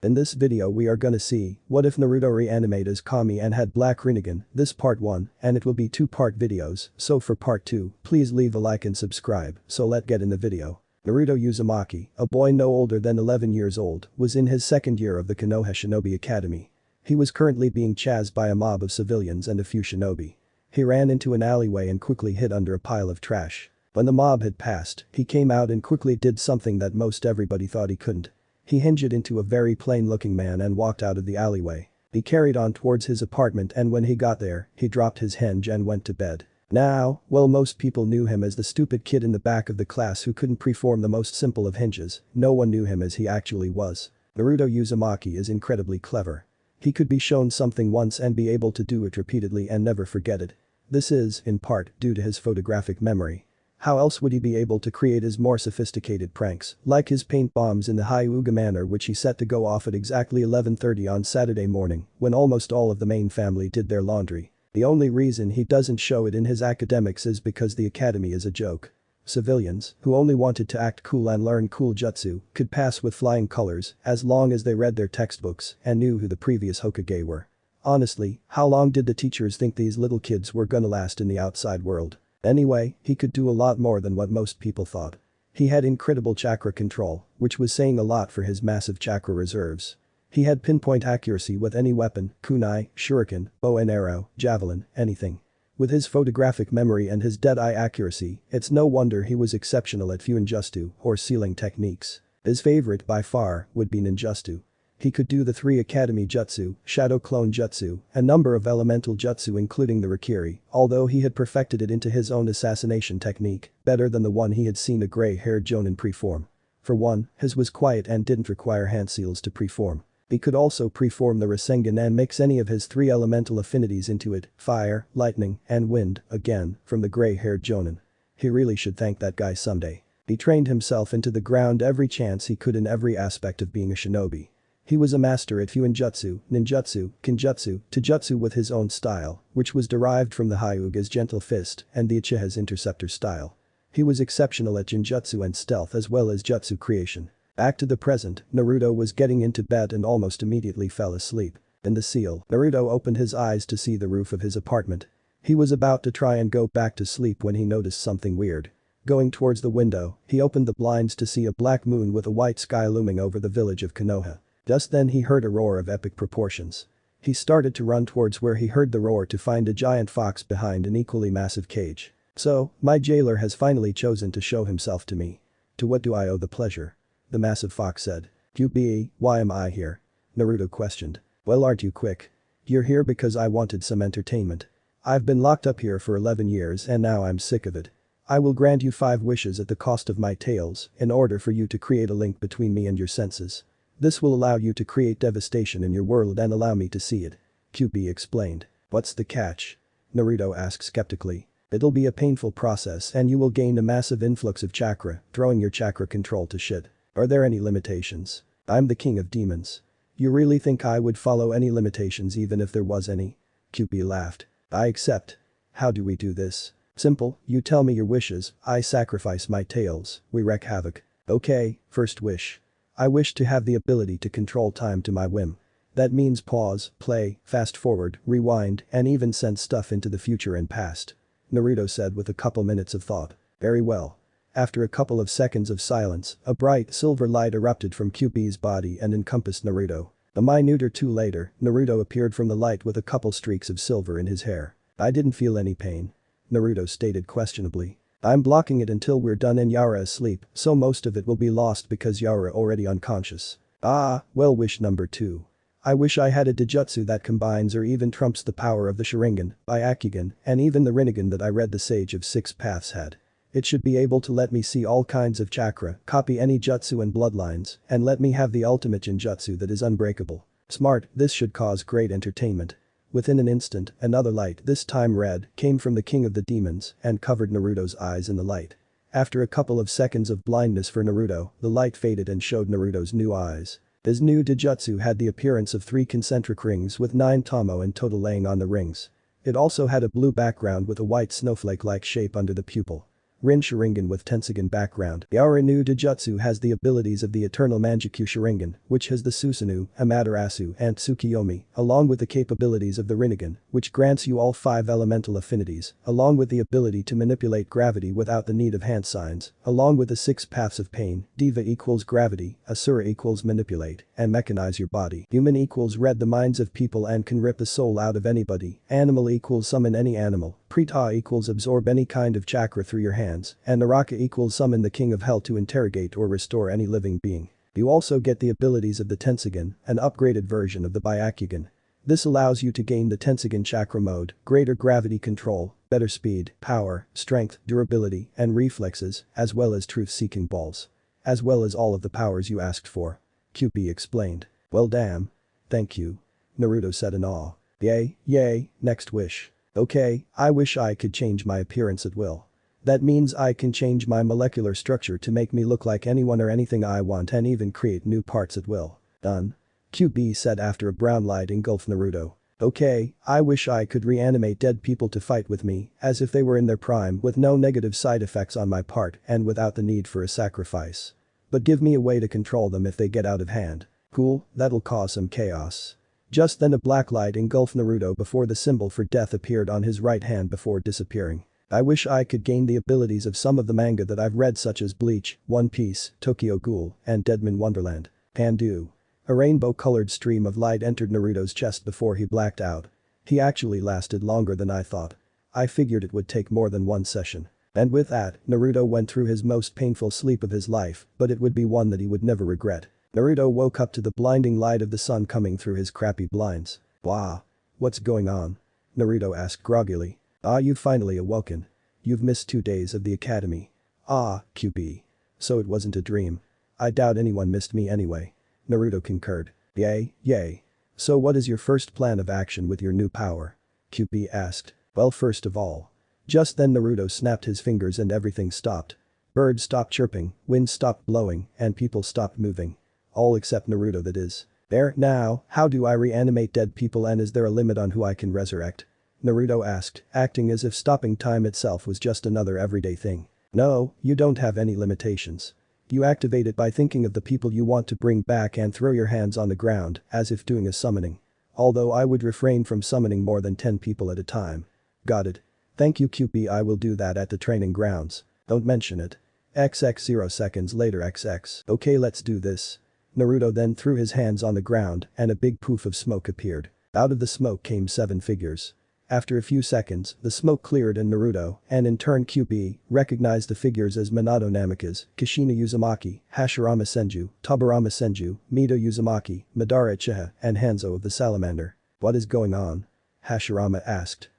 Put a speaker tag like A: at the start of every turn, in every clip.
A: In this video we are gonna see, what if Naruto Reanimate as Kami and had Black Rinnegan, this part 1, and it will be 2-part videos, so for part 2, please leave a like and subscribe, so let's get in the video. Naruto Uzumaki, a boy no older than 11 years old, was in his second year of the Konoha Shinobi Academy. He was currently being chased by a mob of civilians and a few shinobi. He ran into an alleyway and quickly hid under a pile of trash. When the mob had passed, he came out and quickly did something that most everybody thought he couldn't. He hinged into a very plain-looking man and walked out of the alleyway. He carried on towards his apartment and when he got there, he dropped his hinge and went to bed. Now, well, most people knew him as the stupid kid in the back of the class who couldn't perform the most simple of hinges. No one knew him as he actually was. Naruto Uzumaki is incredibly clever. He could be shown something once and be able to do it repeatedly and never forget it. This is, in part, due to his photographic memory. How else would he be able to create his more sophisticated pranks, like his paint bombs in the Hyuga manner which he set to go off at exactly 11:30 on Saturday morning, when almost all of the main family did their laundry. The only reason he doesn't show it in his academics is because the academy is a joke. Civilians, who only wanted to act cool and learn cool jutsu, could pass with flying colors as long as they read their textbooks and knew who the previous Hokage were. Honestly, how long did the teachers think these little kids were gonna last in the outside world? Anyway, he could do a lot more than what most people thought. He had incredible chakra control, which was saying a lot for his massive chakra reserves. He had pinpoint accuracy with any weapon, kunai, shuriken, bow and arrow, javelin, anything. With his photographic memory and his dead-eye accuracy, it's no wonder he was exceptional at Fuinjutsu or sealing techniques. His favorite by far would be ninjutsu. He could do the 3 Academy Jutsu, Shadow Clone Jutsu, a number of elemental jutsu including the Rikiri, although he had perfected it into his own assassination technique, better than the one he had seen a grey-haired Jonin preform. For one, his was quiet and didn't require hand seals to preform. He could also preform the Rinegan and mix any of his 3 elemental affinities into it, fire, lightning, and wind, again, from the grey-haired Jonin. He really should thank that guy someday. He trained himself into the ground every chance he could in every aspect of being a shinobi. He was a master at Fuinjutsu, ninjutsu, kinjutsu, taijutsu with his own style, which was derived from the Hyuga's gentle fist and the Uchiha's interceptor style. He was exceptional at jinjutsu and stealth as well as jutsu creation. Back to the present, Naruto was getting into bed and almost immediately fell asleep. In the seal, Naruto opened his eyes to see the roof of his apartment. He was about to try and go back to sleep when he noticed something weird. Going towards the window, he opened the blinds to see a black moon with a white sky looming over the village of Konoha. Just then he heard a roar of epic proportions. He started to run towards where he heard the roar to find a giant fox behind an equally massive cage. So, my jailer has finally chosen to show himself to me. To what do I owe the pleasure? The massive fox said. QBE, why am I here? Naruto questioned. Well, aren't you quick? You're here because I wanted some entertainment. I've been locked up here for 11 years and now I'm sick of it. I will grant you 5 wishes at the cost of my tails in order for you to create a link between me and your senses. This will allow you to create devastation in your world and allow me to see it. QB explained. What's the catch? Naruto asked skeptically. It'll be a painful process and you will gain a massive influx of chakra, throwing your chakra control to shit. Are there any limitations? I'm the king of demons. You really think I would follow any limitations even if there was any? QB laughed. I accept. How do we do this? Simple, you tell me your wishes, I sacrifice my tails, we wreak havoc. Okay, first wish. I wish to have the ability to control time to my whim. That means pause, play, fast forward, rewind, and even send stuff into the future and past. Naruto said with a couple minutes of thought. Very well. After a couple of seconds of silence, a bright silver light erupted from QB's body and encompassed Naruto. A minute or two later, Naruto appeared from the light with a couple streaks of silver in his hair. I didn't feel any pain. Naruto stated questionably. I'm blocking it until we're done and Yara asleep, so most of it will be lost because Yara already unconscious. Ah, well, wish number 2. I wish I had a Dijutsu that combines or even trumps the power of the Sharingan, Byakugan, and even the Rinnegan that I read the Sage of 6 Paths had. It should be able to let me see all kinds of chakra, copy any jutsu and bloodlines, and let me have the ultimate jinjutsu that is unbreakable. Smart, this should cause great entertainment. Within an instant, another light, this time red, came from the king of the demons and covered Naruto's eyes in the light. After a couple of seconds of blindness for Naruto, the light faded and showed Naruto's new eyes. His new Dijutsu had the appearance of 3 concentric rings with 9 tomo in total laying on the rings. It also had a blue background with a white snowflake-like shape under the pupil. Rinnegan with Tensegan background. Our new Jujutsu has the abilities of the Eternal Mangekyou Sharingan, which has the Susanoo, Amaterasu and Tsukiyomi, along with the capabilities of the Rinnegan, which grants you all 5 elemental affinities, along with the ability to manipulate gravity without the need of hand signs, along with the 6 paths of pain, Diva equals gravity, Asura equals manipulate, and mechanize your body. Human equals read the minds of people and can rip the soul out of anybody, Animal equals summon any animal, Prita equals absorb any kind of chakra through your hands, and Naraka equals summon the king of hell to interrogate or restore any living being. You also get the abilities of the Tensegan, an upgraded version of the Byakugan. This allows you to gain the Tensegan chakra mode, greater gravity control, better speed, power, strength, durability, and reflexes, as well as truth-seeking balls. As well as all of the powers you asked for. QP explained. Well damn. Thank you. Naruto said in awe. Yay, next wish. Okay, I wish I could change my appearance at will. That means I can change my molecular structure to make me look like anyone or anything I want and even create new parts at will. Done. QB said after a brown light engulfed Naruto. Okay, I wish I could reanimate dead people to fight with me, as if they were in their prime with no negative side effects on my part and without the need for a sacrifice. But give me a way to control them if they get out of hand. Cool, that'll cause some chaos. Just then a black light engulfed Naruto before the symbol for death appeared on his right hand before disappearing. I wish I could gain the abilities of some of the manga that I've read such as Bleach, One Piece, Tokyo Ghoul, and Deadman Wonderland. Pandu. A rainbow-colored stream of light entered Naruto's chest before he blacked out. He actually lasted longer than I thought. I figured it would take more than one session. And with that, Naruto went through his most painful sleep of his life, but it would be one that he would never regret. Naruto woke up to the blinding light of the sun coming through his crappy blinds. Wow. What's going on? Naruto asked groggily. You've finally awoken. You've missed 2 days of the academy. QB. So it wasn't a dream. I doubt anyone missed me anyway. Naruto concurred. Yay. So what is your first plan of action with your new power? QB asked. Well, first of all. Just then Naruto snapped his fingers and everything stopped. Birds stopped chirping, wind stopped blowing, and people stopped moving. All except Naruto, that is. There, now, how do I reanimate dead people and is there a limit on who I can resurrect? Naruto asked, acting as if stopping time itself was just another everyday thing. No, you don't have any limitations. You activate it by thinking of the people you want to bring back and throw your hands on the ground, as if doing a summoning. Although I would refrain from summoning more than 10 people at a time. Got it. Thank you QP, I will do that at the training grounds. Don't mention it. XX 0 seconds later XX. Okay, let's do this. Naruto then threw his hands on the ground and a big poof of smoke appeared. Out of the smoke came 7 figures. After a few seconds, the smoke cleared and Naruto, and in turn QB, recognized the figures as Minato Namikaze, Kushina Uzumaki, Hashirama Senju, Tobirama Senju, Mito Uzumaki, Madara Uchiha, and Hanzo of the Salamander. What is going on? Hashirama asked.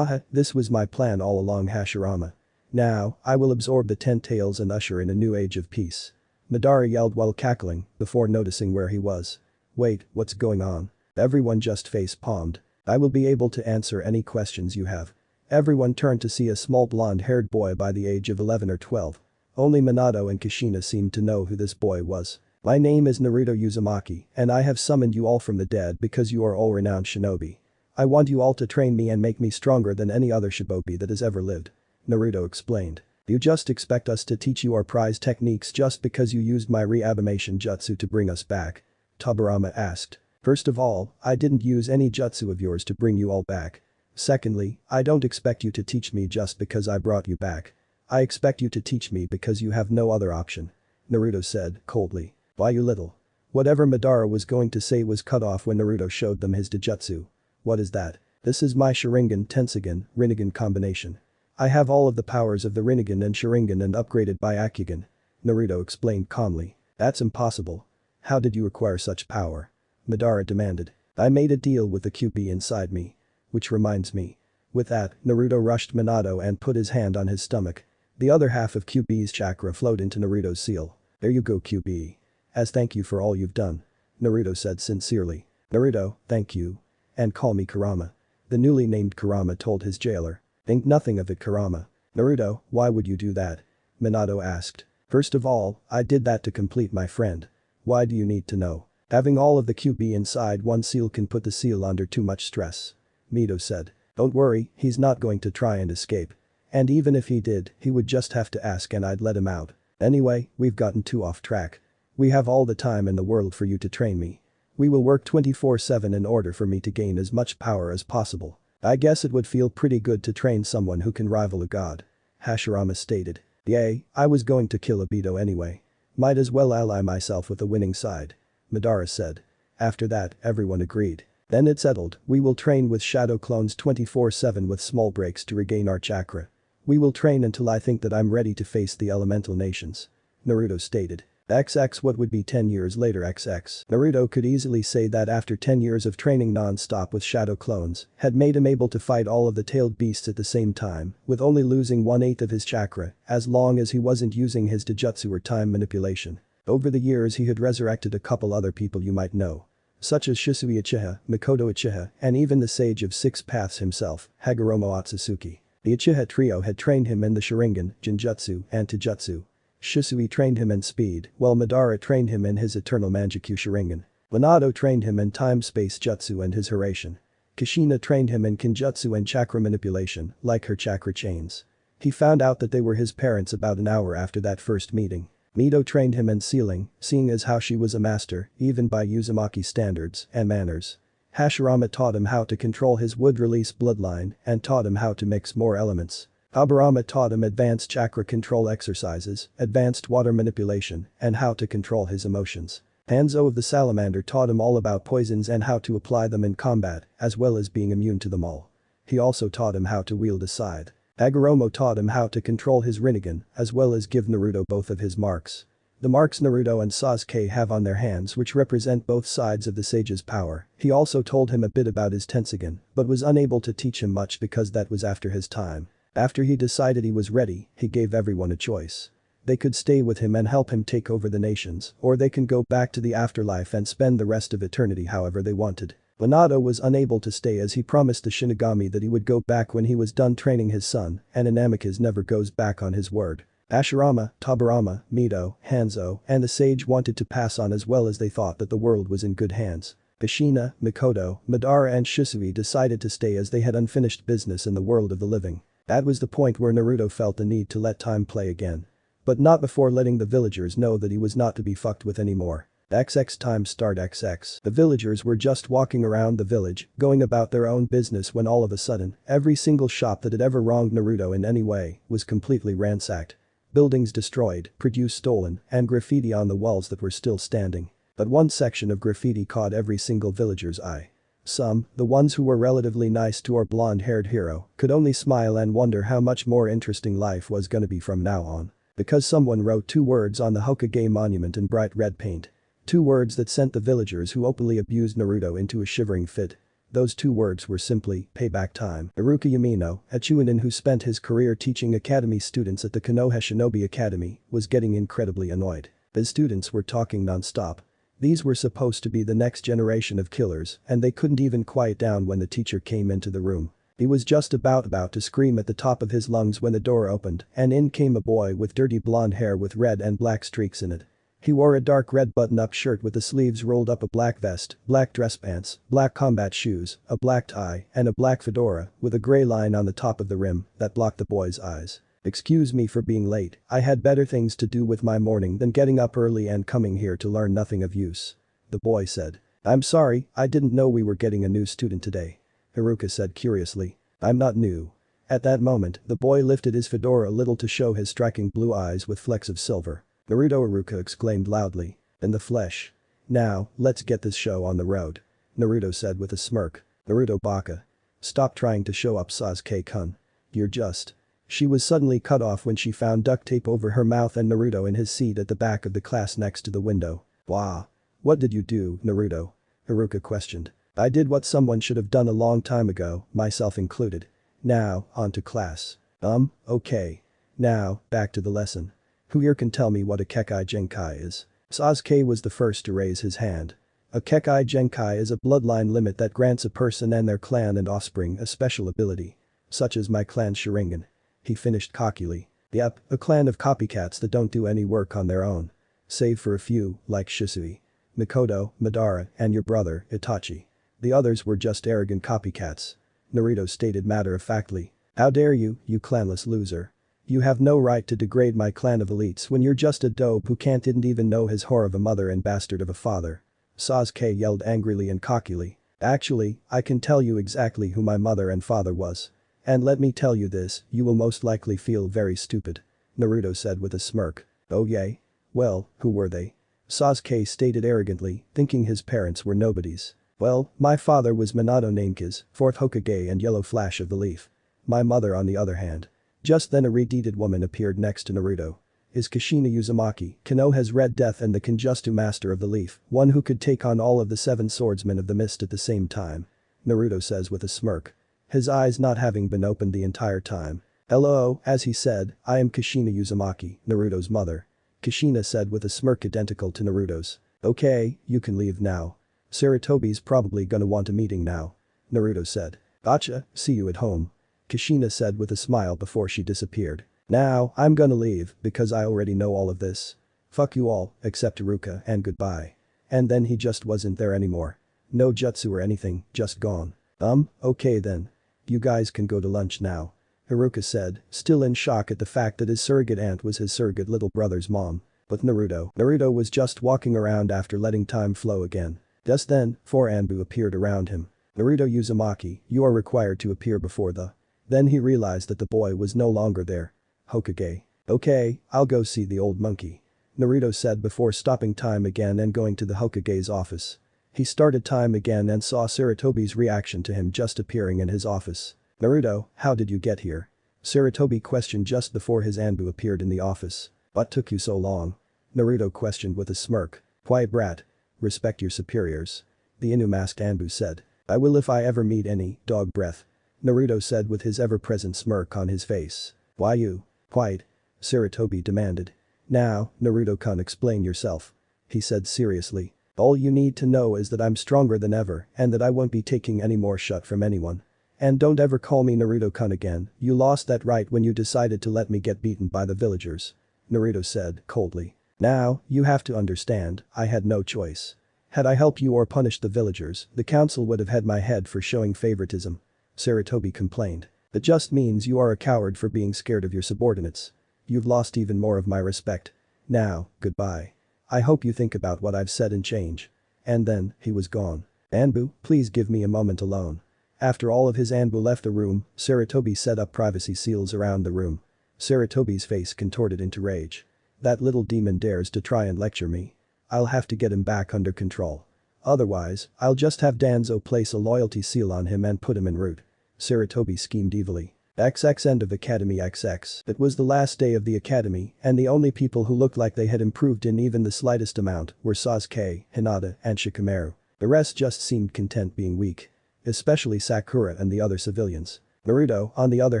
A: This was my plan all along, Hashirama. Now, I will absorb the 10 tails and usher in a new age of peace. Madara yelled while cackling, before noticing where he was. Wait, what's going on? Everyone just face-palmed. I will be able to answer any questions you have. Everyone turned to see a small blonde-haired boy by the age of 11 or 12. Only Minato and Kushina seemed to know who this boy was. My name is Naruto Uzumaki, and I have summoned you all from the dead because you are all renowned shinobi. I want you all to train me and make me stronger than any other shinobi that has ever lived. Naruto explained. You just expect us to teach you our prize techniques just because you used my reanimation jutsu to bring us back? Tobirama asked. First of all, I didn't use any jutsu of yours to bring you all back. Secondly, I don't expect you to teach me just because I brought you back. I expect you to teach me because you have no other option. Naruto said, coldly. Why, you little. Whatever Madara was going to say was cut off when Naruto showed them his Dijutsu. What is that? This is my Sharingan Tensegan Rinnegan combination. I have all of the powers of the Rinnegan and Sharingan and upgraded Byakugan. Naruto explained calmly. That's impossible. How did you acquire such power? Madara demanded. I made a deal with the QB inside me. Which reminds me. With that, Naruto rushed Minato and put his hand on his stomach. The other half of QB's chakra flowed into Naruto's seal. There you go QB. As thank you for all you've done. Naruto said sincerely. Naruto, thank you. And call me Kurama. The newly named Kurama told his jailer. Think nothing of it, Kurama. Naruto, why would you do that? Minato asked. First of all, I did that to complete my friend. Why do you need to know? Having all of the QB inside one seal can put the seal under too much stress. Mito said. Don't worry, he's not going to try and escape. And even if he did, he would just have to ask and I'd let him out. Anyway, we've gotten too off track. We have all the time in the world for you to train me. We will work 24/7 in order for me to gain as much power as possible. I guess it would feel pretty good to train someone who can rival a god. Hashirama stated. Yay, I was going to kill Obito anyway. Might as well ally myself with the winning side. Madara said. After that, everyone agreed. Then it settled, we will train with shadow clones 24/7 with small breaks to regain our chakra. We will train until I think that I'm ready to face the elemental nations. Naruto stated. XX what would be 10 years later XX. Naruto could easily say that after 10 years of training non-stop with shadow clones, had made him able to fight all of the tailed beasts at the same time, with only losing 1/8 of his chakra, as long as he wasn't using his taijutsu or time manipulation. Over the years he had resurrected a couple other people you might know. Such as Shisui Uchiha, Mikoto Uchiha, and even the sage of 6 paths himself, Hagoromo Otsutsuki. The Uchiha trio had trained him in the Sharingan, Genjutsu, and Taijutsu. Shisui trained him in speed, while Madara trained him in his eternal Manjutsu Sharingan. Minato trained him in time-space jutsu and his Hiraishin. Kushina trained him in Kenjutsu and chakra manipulation, like her chakra chains. He found out that they were his parents about an hour after that first meeting. Mito trained him in sealing, seeing as how she was a master, even by Uzumaki standards, and manners. Hashirama taught him how to control his wood-release bloodline and taught him how to mix more elements. Aburama taught him advanced chakra control exercises, advanced water manipulation, and how to control his emotions. Hanzo of the Salamander taught him all about poisons and how to apply them in combat, as well as being immune to them all. He also taught him how to wield a scythe. Hagoromo taught him how to control his Rinnegan, as well as give Naruto both of his marks. The marks Naruto and Sasuke have on their hands which represent both sides of the sage's power. He also told him a bit about his Tensugen, but was unable to teach him much because that was after his time. After he decided he was ready, he gave everyone a choice. They could stay with him and help him take over the nations, or they can go back to the afterlife and spend the rest of eternity however they wanted. Minato was unable to stay as he promised the Shinigami that he would go back when he was done training his son, and an Amicus never goes back on his word. Hashirama, Tobirama, Mito, Hanzo, and the sage wanted to pass on as well as they thought that the world was in good hands. Kushina, Mikoto, Madara and Shisui decided to stay as they had unfinished business in the world of the living. That was the point where Naruto felt the need to let time play again. But not before letting the villagers know that he was not to be fucked with anymore. XX time start XX. The villagers were just walking around the village, going about their own business when all of a sudden, every single shop that had ever wronged Naruto in any way was completely ransacked. Buildings destroyed, produce stolen, and graffiti on the walls that were still standing. But one section of graffiti caught every single villager's eye. Some, the ones who were relatively nice to our blonde-haired hero, could only smile and wonder how much more interesting life was gonna be from now on. Because someone wrote 2 words on the Hokage monument in bright red paint. 2 words that sent the villagers who openly abused Naruto into a shivering fit. Those 2 words were simply, payback time. Iruka Yamino, a Chunin who spent his career teaching academy students at the Konoha Shinobi Academy, was getting incredibly annoyed. His students were talking non-stop. These were supposed to be the next generation of killers, and they couldn't even quiet down when the teacher came into the room. He was just about to scream at the top of his lungs when the door opened, and in came a boy with dirty blonde hair with red and black streaks in it. He wore a dark red button-up shirt with the sleeves rolled up, a black vest, black dress pants, black combat shoes, a black tie, and a black fedora with a gray line on the top of the rim that blocked the boy's eyes. Excuse me for being late, I had better things to do with my morning than getting up early and coming here to learn nothing of use. The boy said. I'm sorry, I didn't know we were getting a new student today. Haruka said curiously. I'm not new. At that moment, the boy lifted his fedora a little to show his striking blue eyes with flecks of silver. Naruto Haruka exclaimed loudly. In the flesh. Now, let's get this show on the road. Naruto said with a smirk. Naruto Baka. Stop trying to show up, Sasuke-kun. You're just. She was suddenly cut off when she found duct tape over her mouth and Naruto in his seat at the back of the class next to the window. Wah. What did you do, Naruto? Haruka questioned. I did what someone should have done a long time ago, myself included. Now, on to class. Okay. Now, back to the lesson. Who here can tell me what a Kekkei Genkai is? Sasuke was the first to raise his hand. A Kekkei Genkai is a bloodline limit that grants a person and their clan and offspring a special ability. Such as my clan's Sharingan. He finished cockily. Yep, a clan of copycats that don't do any work on their own. Save for a few, like Shisui, Mikoto, Madara, and your brother, Itachi. The others were just arrogant copycats. Naruto stated matter-of-factly. How dare you, you clanless loser. You have no right to degrade my clan of elites when you're just a dope who can't didn't even know his whore of a mother and bastard of a father. Sasuke yelled angrily and cockily. Actually, I can tell you exactly who my mother and father was. And let me tell you this, you will most likely feel very stupid. Naruto said with a smirk. Oh yay? Well, who were they? Sasuke stated arrogantly, thinking his parents were nobodies. Well, my father was Minato Namikaze, 4th Hokage and Yellow Flash of the Leaf. My mother on the other hand. Just then a red-deeded woman appeared next to Naruto. Is Kushina Uzumaki, Konoha's Red Death and the Kenjutsu Master of the Leaf, one who could take on all of the 7 swordsmen of the mist at the same time. Naruto says with a smirk. His eyes not having been opened the entire time. Hello, as he said, I am Kushina Uzumaki, Naruto's mother. Kushina said with a smirk identical to Naruto's. Okay, you can leave now. Sarutobi's probably gonna want a meeting now. Naruto said. Gotcha, see you at home. Kushina said with a smile before she disappeared. Now, I'm gonna leave because I already know all of this. Fuck you all, except Iruka and goodbye. And then he just wasn't there anymore. No jutsu or anything, just gone. Okay then. You guys can go to lunch now. Iruka said, still in shock at the fact that his surrogate aunt was his surrogate little brother's mom. But Naruto was just walking around after letting time flow again. Just then, 4 Anbu appeared around him. Naruto Uzumaki, you are required to appear before the. Then he realized that the boy was no longer there. Hokage. Okay, I'll go see the old monkey. Naruto said before stopping time again and going to the Hokage's office. He started time again and saw Sarutobi's reaction to him just appearing in his office. Naruto, how did you get here? Sarutobi questioned just before his Anbu appeared in the office. What took you so long? Naruto questioned with a smirk. Quiet brat. Respect your superiors. The Inu-masked Anbu said. I will if I ever meet any, dog breath. Naruto said with his ever-present smirk on his face. Why you? Quiet. Sarutobi demanded. Now, Naruto-kun, explain yourself. He said seriously. All you need to know is that I'm stronger than ever and that I won't be taking any more shit from anyone. And don't ever call me Naruto-kun again, you lost that right when you decided to let me get beaten by the villagers. Naruto said coldly. Now, you have to understand, I had no choice. Had I helped you or punished the villagers, the council would have had my head for showing favoritism. Sarutobi complained. That just means you are a coward for being scared of your subordinates. You've lost even more of my respect. Now, goodbye. I hope you think about what I've said and change. And then, he was gone. Anbu, please give me a moment alone. After all of his Anbu left the room, Sarutobi set up privacy seals around the room. Sarutobi's face contorted into rage. That little demon dares to try and lecture me. I'll have to get him back under control. Otherwise, I'll just have Danzo place a loyalty seal on him and put him en route. Sarutobi schemed evilly. XX end of Academy XX. It was the last day of the academy and the only people who looked like they had improved in even the slightest amount were Sasuke, Hinata and Shikamaru. The rest just seemed content being weak. Especially Sakura and the other civilians. Naruto, on the other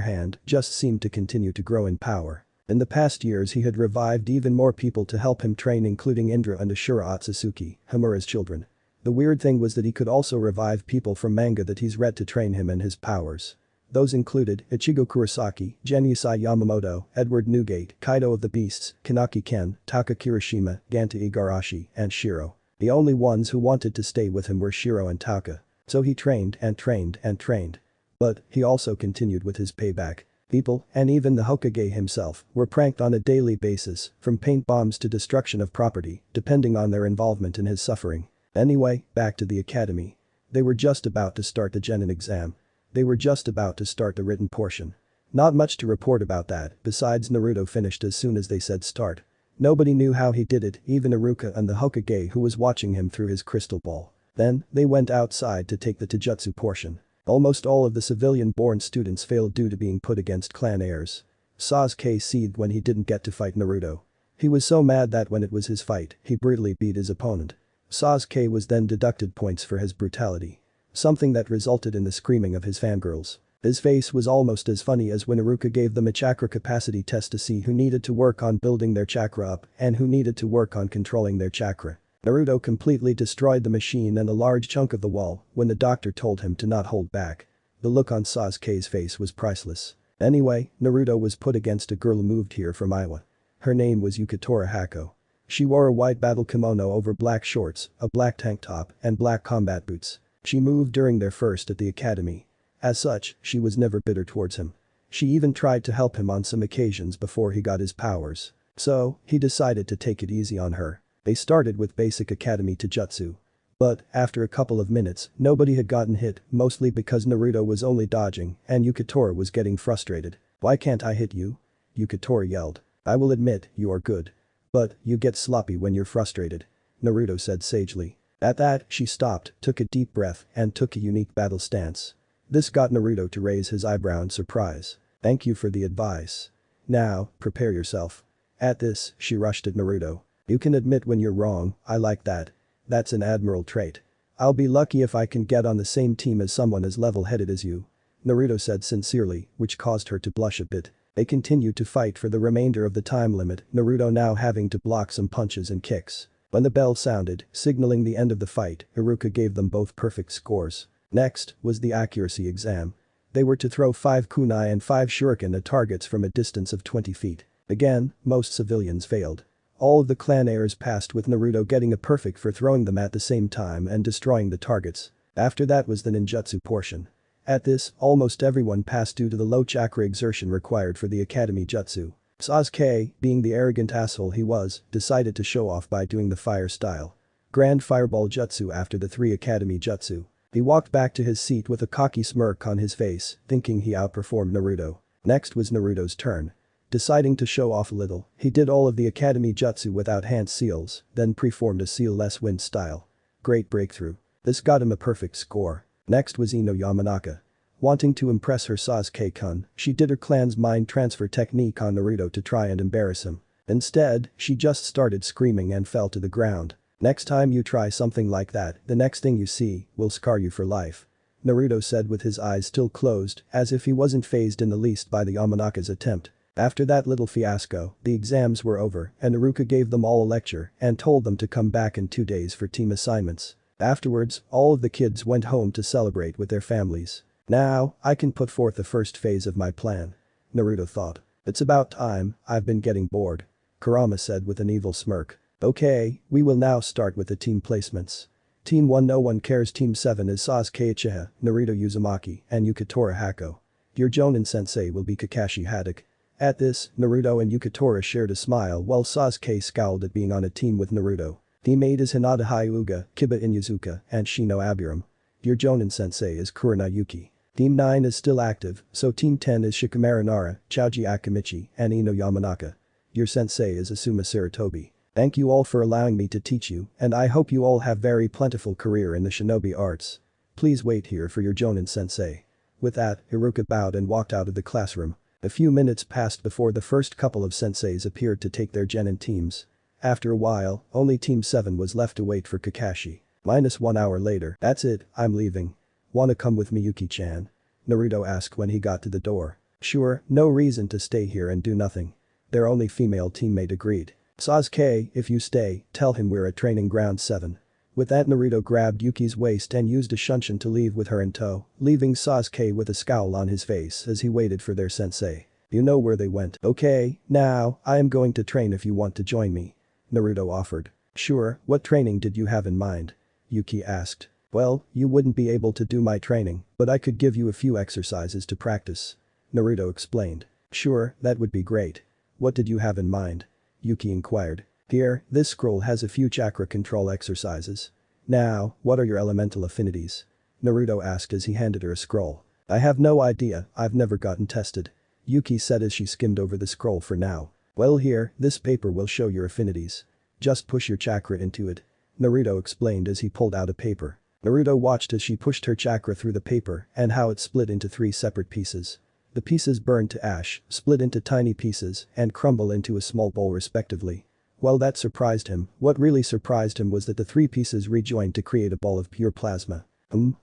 A: hand, just seemed to continue to grow in power. In the past years he had revived even more people to help him train including Indra and Ashura Otsutsuki, Hamura's children. The weird thing was that he could also revive people from manga that he's read to train him in his powers. Those included Ichigo Kurosaki, Genusai Yamamoto, Edward Newgate, Kaido of the Beasts, Kanaki Ken, Taka Kirishima, Ganta Igarashi, and Shiro. The only ones who wanted to stay with him were Shiro and Taka. So he trained and trained and trained. But he also continued with his payback. People, and even the Hokage himself, were pranked on a daily basis, from paint bombs to destruction of property, depending on their involvement in his suffering. Anyway, back to the academy. They were just about to start the Genin exam. They were just about to start the written portion. Not much to report about that, besides Naruto finished as soon as they said start. Nobody knew how he did it, even Iruka and the Hokage who was watching him through his crystal ball. Then, they went outside to take the Taijutsu portion. Almost all of the civilian-born students failed due to being put against clan heirs. Sasuke seethed when he didn't get to fight Naruto. He was so mad that when it was his fight, he brutally beat his opponent. Sasuke was then deducted points for his brutality. Something that resulted in the screaming of his fangirls. His face was almost as funny as when Iruka gave them a chakra capacity test to see who needed to work on building their chakra up and who needed to work on controlling their chakra. Naruto completely destroyed the machine and a large chunk of the wall when the doctor told him to not hold back. The look on Sasuke's face was priceless. Anyway, Naruto was put against a girl who moved here from Iowa. Her name was Yukatora Hako. She wore a white battle kimono over black shorts, a black tank top, and black combat boots. She moved during their first at the academy. As such, she was never bitter towards him. She even tried to help him on some occasions before he got his powers. So, he decided to take it easy on her. They started with basic academy Taijutsu. But, after a couple of minutes, nobody had gotten hit, mostly because Naruto was only dodging and Yukitora was getting frustrated. "Why can't I hit you?" Yukitora yelled. "I will admit, you are good. But, you get sloppy when you're frustrated," Naruto said sagely. At that, she stopped, took a deep breath, and took a unique battle stance. This got Naruto to raise his eyebrow in surprise. "Thank you for the advice. Now, prepare yourself." At this, she rushed at Naruto. "You can admit when you're wrong, I like that. That's an admirable trait. I'll be lucky if I can get on the same team as someone as level-headed as you," Naruto said sincerely, which caused her to blush a bit. They continued to fight for the remainder of the time limit, Naruto now having to block some punches and kicks. When the bell sounded, signaling the end of the fight, Iruka gave them both perfect scores. Next was the accuracy exam. They were to throw 5 kunai and 5 shuriken at targets from a distance of 20 feet. Again, most civilians failed. All of the clan heirs passed with Naruto getting a perfect for throwing them at the same time and destroying the targets. After that was the ninjutsu portion. At this, almost everyone passed due to the low chakra exertion required for the academy jutsu. Sasuke, being the arrogant asshole he was, decided to show off by doing the fire style. Grand Fireball Jutsu after the 3 academy jutsu. He walked back to his seat with a cocky smirk on his face, thinking he outperformed Naruto. Next was Naruto's turn. Deciding to show off a little, he did all of the academy jutsu without hand seals, then preformed a seal-less wind style. Great breakthrough. This got him a perfect score. Next was Ino Yamanaka. Wanting to impress her Sasuke-kun, she did her clan's mind transfer technique on Naruto to try and embarrass him. Instead, she just started screaming and fell to the ground. "Next time you try something like that, the next thing you see will scar you for life," Naruto said with his eyes still closed, as if he wasn't fazed in the least by the Yamanaka's attempt. After that little fiasco, the exams were over and Iruka gave them all a lecture and told them to come back in 2 days for team assignments. Afterwards, all of the kids went home to celebrate with their families. "Now, I can put forth the first phase of my plan," Naruto thought. "It's about time, I've been getting bored," Kurama said with an evil smirk. "Okay, we will now start with the team placements. Team 1 no one cares. Team 7 is Sasuke Uchiha, Naruto Uzumaki, and Yukitora Hako. Your Jonin sensei will be Kakashi Hatake." At this, Naruto and Yukitora shared a smile while Sasuke scowled at being on a team with Naruto. Team 8 is Hinata Hyuga, Kiba Inuzuka, and Shino Abiram. Your Jonin sensei is Kurina Yuki. Team 9 is still active, so Team 10 is Shikamaru Nara, Choji Akimichi, and Ino Yamanaka. Your sensei is Asuma Sarutobi. Thank you all for allowing me to teach you, and I hope you all have very plentiful career in the shinobi arts. Please wait here for your Jonin sensei. With that, Iruka bowed and walked out of the classroom. A few minutes passed before the first couple of senseis appeared to take their genin teams. After a while, only Team 7 was left to wait for Kakashi. -1 hour later. "That's it, I'm leaving. Wanna come with me, Yuki-chan?" Naruto asked when he got to the door. "Sure, no reason to stay here and do nothing." Their only female teammate agreed. "Sasuke, if you stay, tell him we're at training ground 7. With that, Naruto grabbed Yuki's waist and used a shunshin to leave with her in tow, leaving Sasuke with a scowl on his face as he waited for their sensei. "You know where they went. Okay, now, I am going to train if you want to join me," Naruto offered. "Sure, what training did you have in mind?" Yuki asked. "Well, you wouldn't be able to do my training, but I could give you a few exercises to practice," Naruto explained. "Sure, that would be great. What did you have in mind?" Yuki inquired. "Here, this scroll has a few chakra control exercises. Now, what are your elemental affinities?" Naruto asked as he handed her a scroll. "I have no idea, I've never gotten tested," Yuki said as she skimmed over the scroll for now. "Well here, this paper will show your affinities. Just push your chakra into it," Naruto explained as he pulled out a paper. Naruto watched as she pushed her chakra through the paper and how it split into 3 separate pieces. The pieces burned to ash, split into tiny pieces, and crumble into a small bowl respectively. While that surprised him, what really surprised him was that the 3 pieces rejoined to create a ball of pure plasma.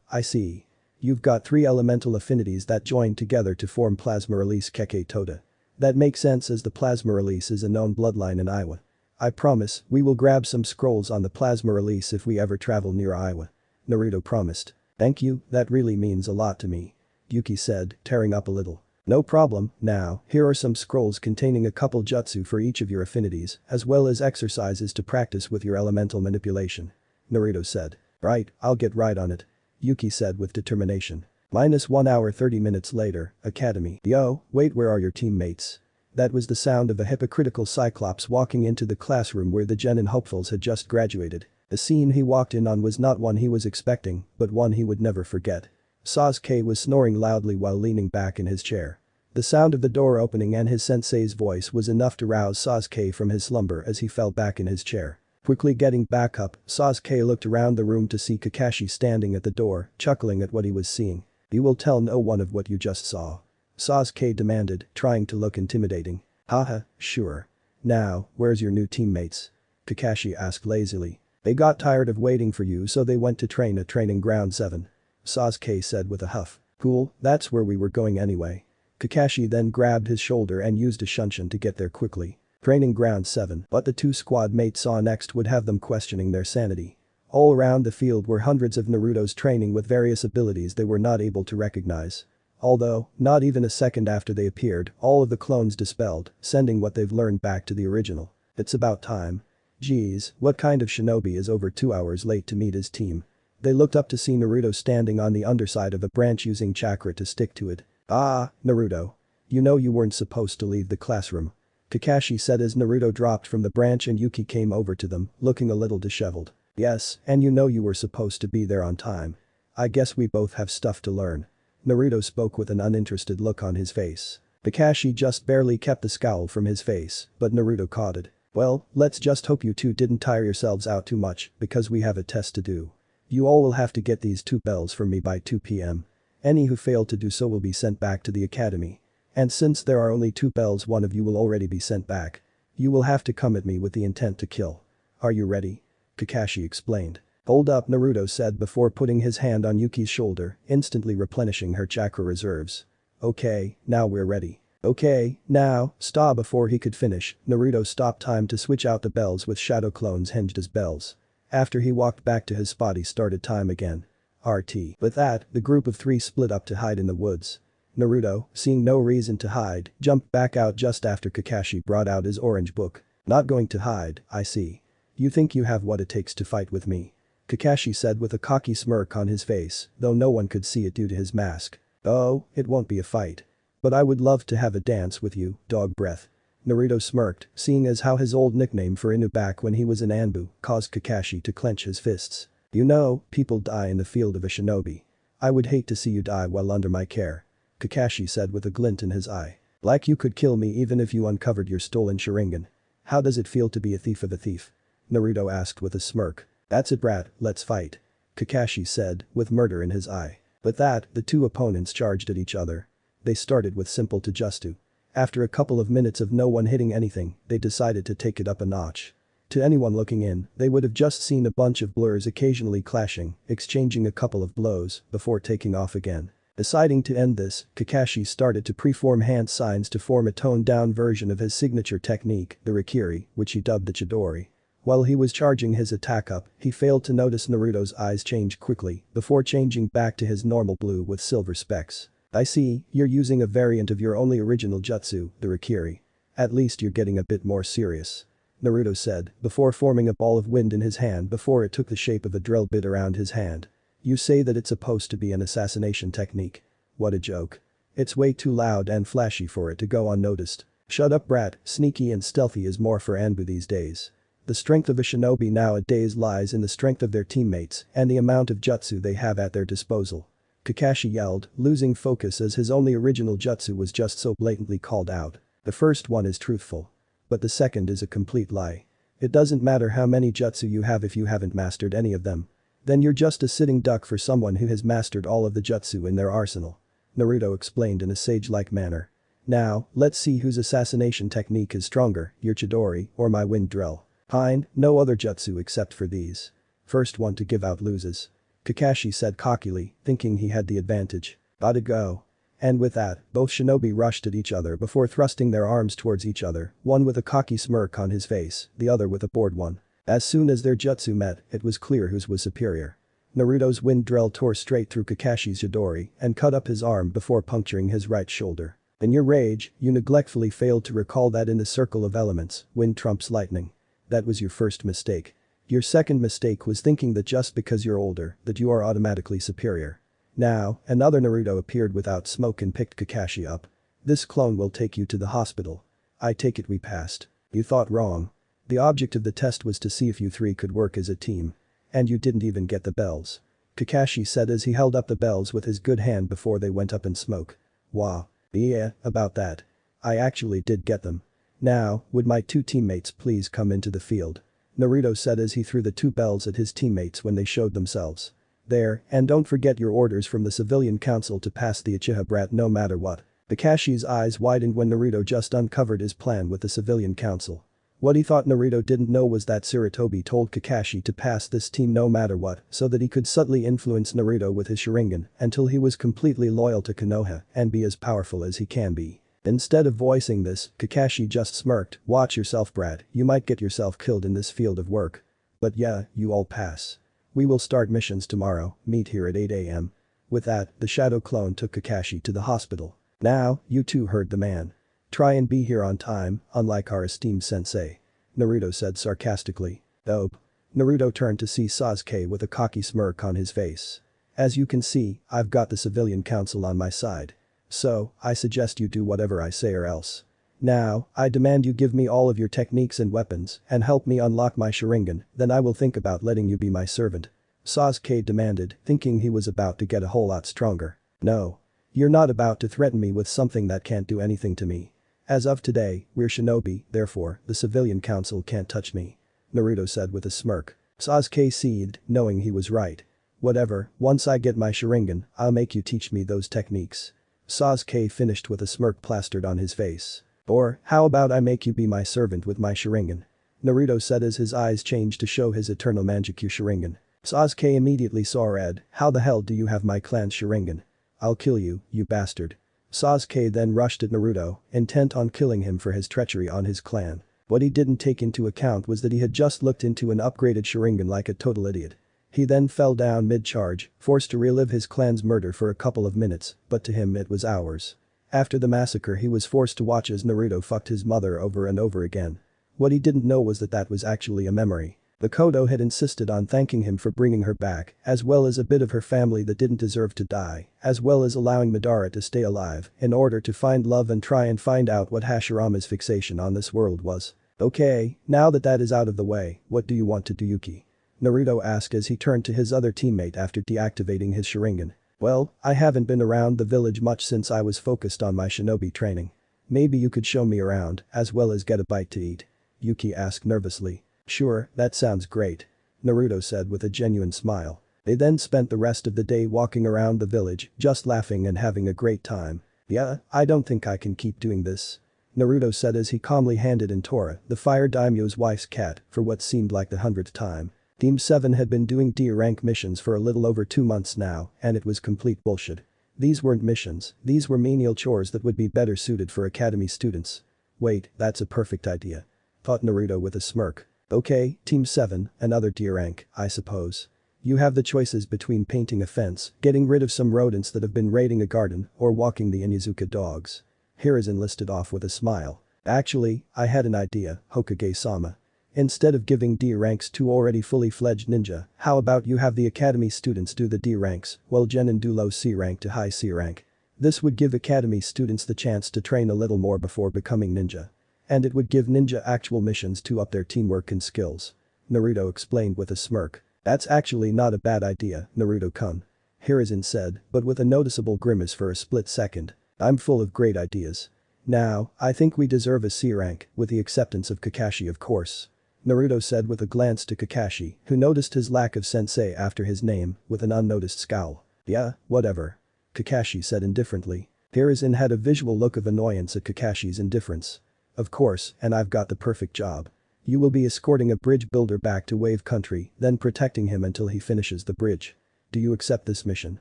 A: I see. You've got 3 elemental affinities that join together to form Plasma Release Keke Toda. That makes sense as the Plasma Release is a known bloodline in Iowa. I promise, we will grab some scrolls on the Plasma Release if we ever travel near Iowa," Naruto promised. "Thank you, that really means a lot to me," Yuki said, tearing up a little. "No problem, now, here are some scrolls containing a couple jutsu for each of your affinities, as well as exercises to practice with your elemental manipulation," Naruto said. "Right, I'll get right on it," Yuki said with determination. Minus 1 hour 30 minutes later, Academy. Yo, wait, where are your teammates? That was the sound of a hypocritical Cyclops walking into the classroom where the Genin hopefuls had just graduated. The scene he walked in on was not one he was expecting, but one he would never forget. Sasuke was snoring loudly while leaning back in his chair. The sound of the door opening and his sensei's voice was enough to rouse Sasuke from his slumber as he fell back in his chair. Quickly getting back up, Sasuke looked around the room to see Kakashi standing at the door, chuckling at what he was seeing. You will tell no one of what you just saw. Sasuke demanded, trying to look intimidating. Haha, sure. Now, where's your new teammates? Kakashi asked lazily. They got tired of waiting for you so they went to train at Training Ground 7. Sasuke said with a huff. Cool, that's where we were going anyway. Kakashi then grabbed his shoulder and used a shunshin to get there quickly. Training Ground 7, what the two squad mates saw next would have them questioning their sanity. All around the field were hundreds of Narutos training with various abilities they were not able to recognize. Although, not even a second after they appeared, all of the clones dispelled, sending what they've learned back to the original. It's about time. Geez, what kind of shinobi is over 2 hours late to meet his team? They looked up to see Naruto standing on the underside of a branch using chakra to stick to it. Ah, Naruto. You know you weren't supposed to leave the classroom. Kakashi said as Naruto dropped from the branch and Yuki came over to them, looking a little disheveled. Yes, and you know you were supposed to be there on time. I guess we both have stuff to learn. Naruto spoke with an uninterested look on his face. Kakashi just barely kept the scowl from his face, but Naruto caught it. Well, let's just hope you two didn't tire yourselves out too much, because we have a test to do. You all will have to get these 2 bells for me by 2 p.m. Any who fail to do so will be sent back to the academy. And since there are only 2 bells, one of you will already be sent back. You will have to come at me with the intent to kill. Are you ready? Kakashi explained. Hold up, Naruto said before putting his hand on Yuki's shoulder, instantly replenishing her chakra reserves. Okay, now we're ready. Okay, now, stop. Before he could finish, Naruto stopped time to switch out the bells with shadow clones hinged as bells. After he walked back to his spot he started time again. RT. With that, the group of 3 split up to hide in the woods. Naruto, seeing no reason to hide, jumped back out just after Kakashi brought out his orange book. Not going to hide, I see. You think you have what it takes to fight with me? Kakashi said with a cocky smirk on his face, though no one could see it due to his mask. Oh, it won't be a fight. But I would love to have a dance with you, dog breath. Naruto smirked, seeing as how his old nickname for Inu back when he was in Anbu caused Kakashi to clench his fists. You know, people die in the field of a shinobi. I would hate to see you die while under my care. Kakashi said with a glint in his eye. Like you could kill me even if you uncovered your stolen Sharingan. How does it feel to be a thief of a thief? Naruto asked with a smirk. That's it, brat, let's fight. Kakashi said, with murder in his eye. With that, the 2 opponents charged at each other. They started with simple Taijutsu. After a couple of minutes of no one hitting anything, they decided to take it up a notch. To anyone looking in, they would have just seen a bunch of blurs occasionally clashing, exchanging a couple of blows, before taking off again. Deciding to end this, Kakashi started to preform hand signs to form a toned-down version of his signature technique, the Rikiri, which he dubbed the Chidori. While he was charging his attack up, he failed to notice Naruto's eyes change quickly, before changing back to his normal blue with silver specks. I see, you're using a variant of your only original jutsu, the Rikiri. At least you're getting a bit more serious. Naruto said, before forming a ball of wind in his hand before it took the shape of a drill bit around his hand. You say that it's supposed to be an assassination technique. What a joke. It's way too loud and flashy for it to go unnoticed. Shut up, brat, sneaky and stealthy is more for Anbu these days. The strength of a shinobi nowadays lies in the strength of their teammates and the amount of jutsu they have at their disposal. Kakashi yelled, losing focus as his only original jutsu was just so blatantly called out. The first one is truthful. But the second is a complete lie. It doesn't matter how many jutsu you have if you haven't mastered any of them. Then you're just a sitting duck for someone who has mastered all of the jutsu in their arsenal. Naruto explained in a sage-like manner. Now, let's see whose assassination technique is stronger, your Chidori or my wind drill. Fine, no other jutsu except for these. First one to give out loses. Kakashi said cockily, thinking he had the advantage. Gotta go. And with that, both shinobi rushed at each other before thrusting their arms towards each other, one with a cocky smirk on his face, the other with a bored one. As soon as their jutsu met, it was clear whose was superior. Naruto's wind drill tore straight through Kakashi's Chidori and cut up his arm before puncturing his right shoulder. In your rage, you neglectfully failed to recall that in the circle of elements, wind trumps lightning. That was your first mistake. Your second mistake was thinking that just because you're older, that you are automatically superior. Now, another Naruto appeared without smoke and picked Kakashi up. This clone will take you to the hospital. I take it we passed. You thought wrong. The object of the test was to see if you three could work as a team. And you didn't even get the bells. Kakashi said as he held up the bells with his good hand before they went up in smoke. Wow. Yeah, about that. I actually did get them. Now, would my two teammates please come into the field? Naruto said as he threw the two bells at his teammates when they showed themselves. There, and don't forget your orders from the civilian council to pass the Uchiha brat no matter what. Kakashi's eyes widened when Naruto just uncovered his plan with the civilian council. What he thought Naruto didn't know was that Sarutobi told Kakashi to pass this team no matter what so that he could subtly influence Naruto with his Sharingan until he was completely loyal to Konoha and be as powerful as he can be. Instead of voicing this, Kakashi just smirked, watch yourself brat, you might get yourself killed in this field of work. But yeah, you all pass. We will start missions tomorrow, meet here at 8 AM. With that, the shadow clone took Kakashi to the hospital. Now, you two heard the man. Try and be here on time, unlike our esteemed sensei. Naruto said sarcastically. Dope. Naruto turned to see Sasuke with a cocky smirk on his face. As you can see, I've got the civilian council on my side. So, I suggest you do whatever I say or else. Now, I demand you give me all of your techniques and weapons and help me unlock my Sharingan, then I will think about letting you be my servant. Sasuke demanded, thinking he was about to get a whole lot stronger. No. You're not about to threaten me with something that can't do anything to me. As of today, we're shinobi, therefore, the civilian council can't touch me. Naruto said with a smirk. Sasuke seethed, knowing he was right. Whatever, once I get my Sharingan, I'll make you teach me those techniques. Sasuke finished with a smirk plastered on his face. Or, how about I make you be my servant with my Sharingan? Naruto said as his eyes changed to show his eternal Mangekyou Sharingan. Sasuke immediately saw red, how the hell do you have my clan's Sharingan? I'll kill you, you bastard. Sasuke then rushed at Naruto, intent on killing him for his treachery on his clan. What he didn't take into account was that he had just looked into an upgraded Sharingan like a total idiot. He then fell down mid-charge, forced to relive his clan's murder for a couple of minutes, but to him it was hours. After the massacre he was forced to watch as Naruto fucked his mother over and over again. What he didn't know was that that was actually a memory. The Kodo had insisted on thanking him for bringing her back, as well as a bit of her family that didn't deserve to die, as well as allowing Madara to stay alive in order to find love and try and find out what Hashirama's fixation on this world was. Okay, now that that is out of the way, what do you want to do, Yuki? Naruto asked as he turned to his other teammate after deactivating his Sharingan. Well, I haven't been around the village much since I was focused on my shinobi training. Maybe you could show me around, as well as get a bite to eat. Yuki asked nervously. Sure, that sounds great. Naruto said with a genuine smile. They then spent the rest of the day walking around the village, just laughing and having a great time. Yeah, I don't think I can keep doing this. Naruto said as he calmly handed in Tora, the fire daimyo's wife's cat, for what seemed like the 100th time. Team 7 had been doing D-rank missions for a little over 2 months now, and it was complete bullshit. These weren't missions, these were menial chores that would be better suited for academy students. Wait, that's a perfect idea. Thought Naruto with a smirk. Okay, Team 7, another D-rank, I suppose. You have the choices between painting a fence, getting rid of some rodents that have been raiding a garden, or walking the Inyazuka dogs. Hiruzen listed off with a smile. Actually, I had an idea, Hokage-sama. Instead of giving D ranks to already fully fledged ninja, how about you have the academy students do the D ranks, while Genin do low C rank to high C rank. This would give academy students the chance to train a little more before becoming ninja. And it would give ninja actual missions to up their teamwork and skills. Naruto explained with a smirk. That's actually not a bad idea, Naruto-kun. Hiruzen said, but with a noticeable grimace for a split second. I'm full of great ideas. Now, I think we deserve a C rank, with the acceptance of Kakashi of course. Naruto said with a glance to Kakashi, who noticed his lack of sensei after his name, with an unnoticed scowl. Yeah, whatever. Kakashi said indifferently. Hiruzen had a visual look of annoyance at Kakashi's indifference. Of course, and I've got the perfect job. You will be escorting a bridge builder back to Wave Country, then protecting him until he finishes the bridge. Do you accept this mission?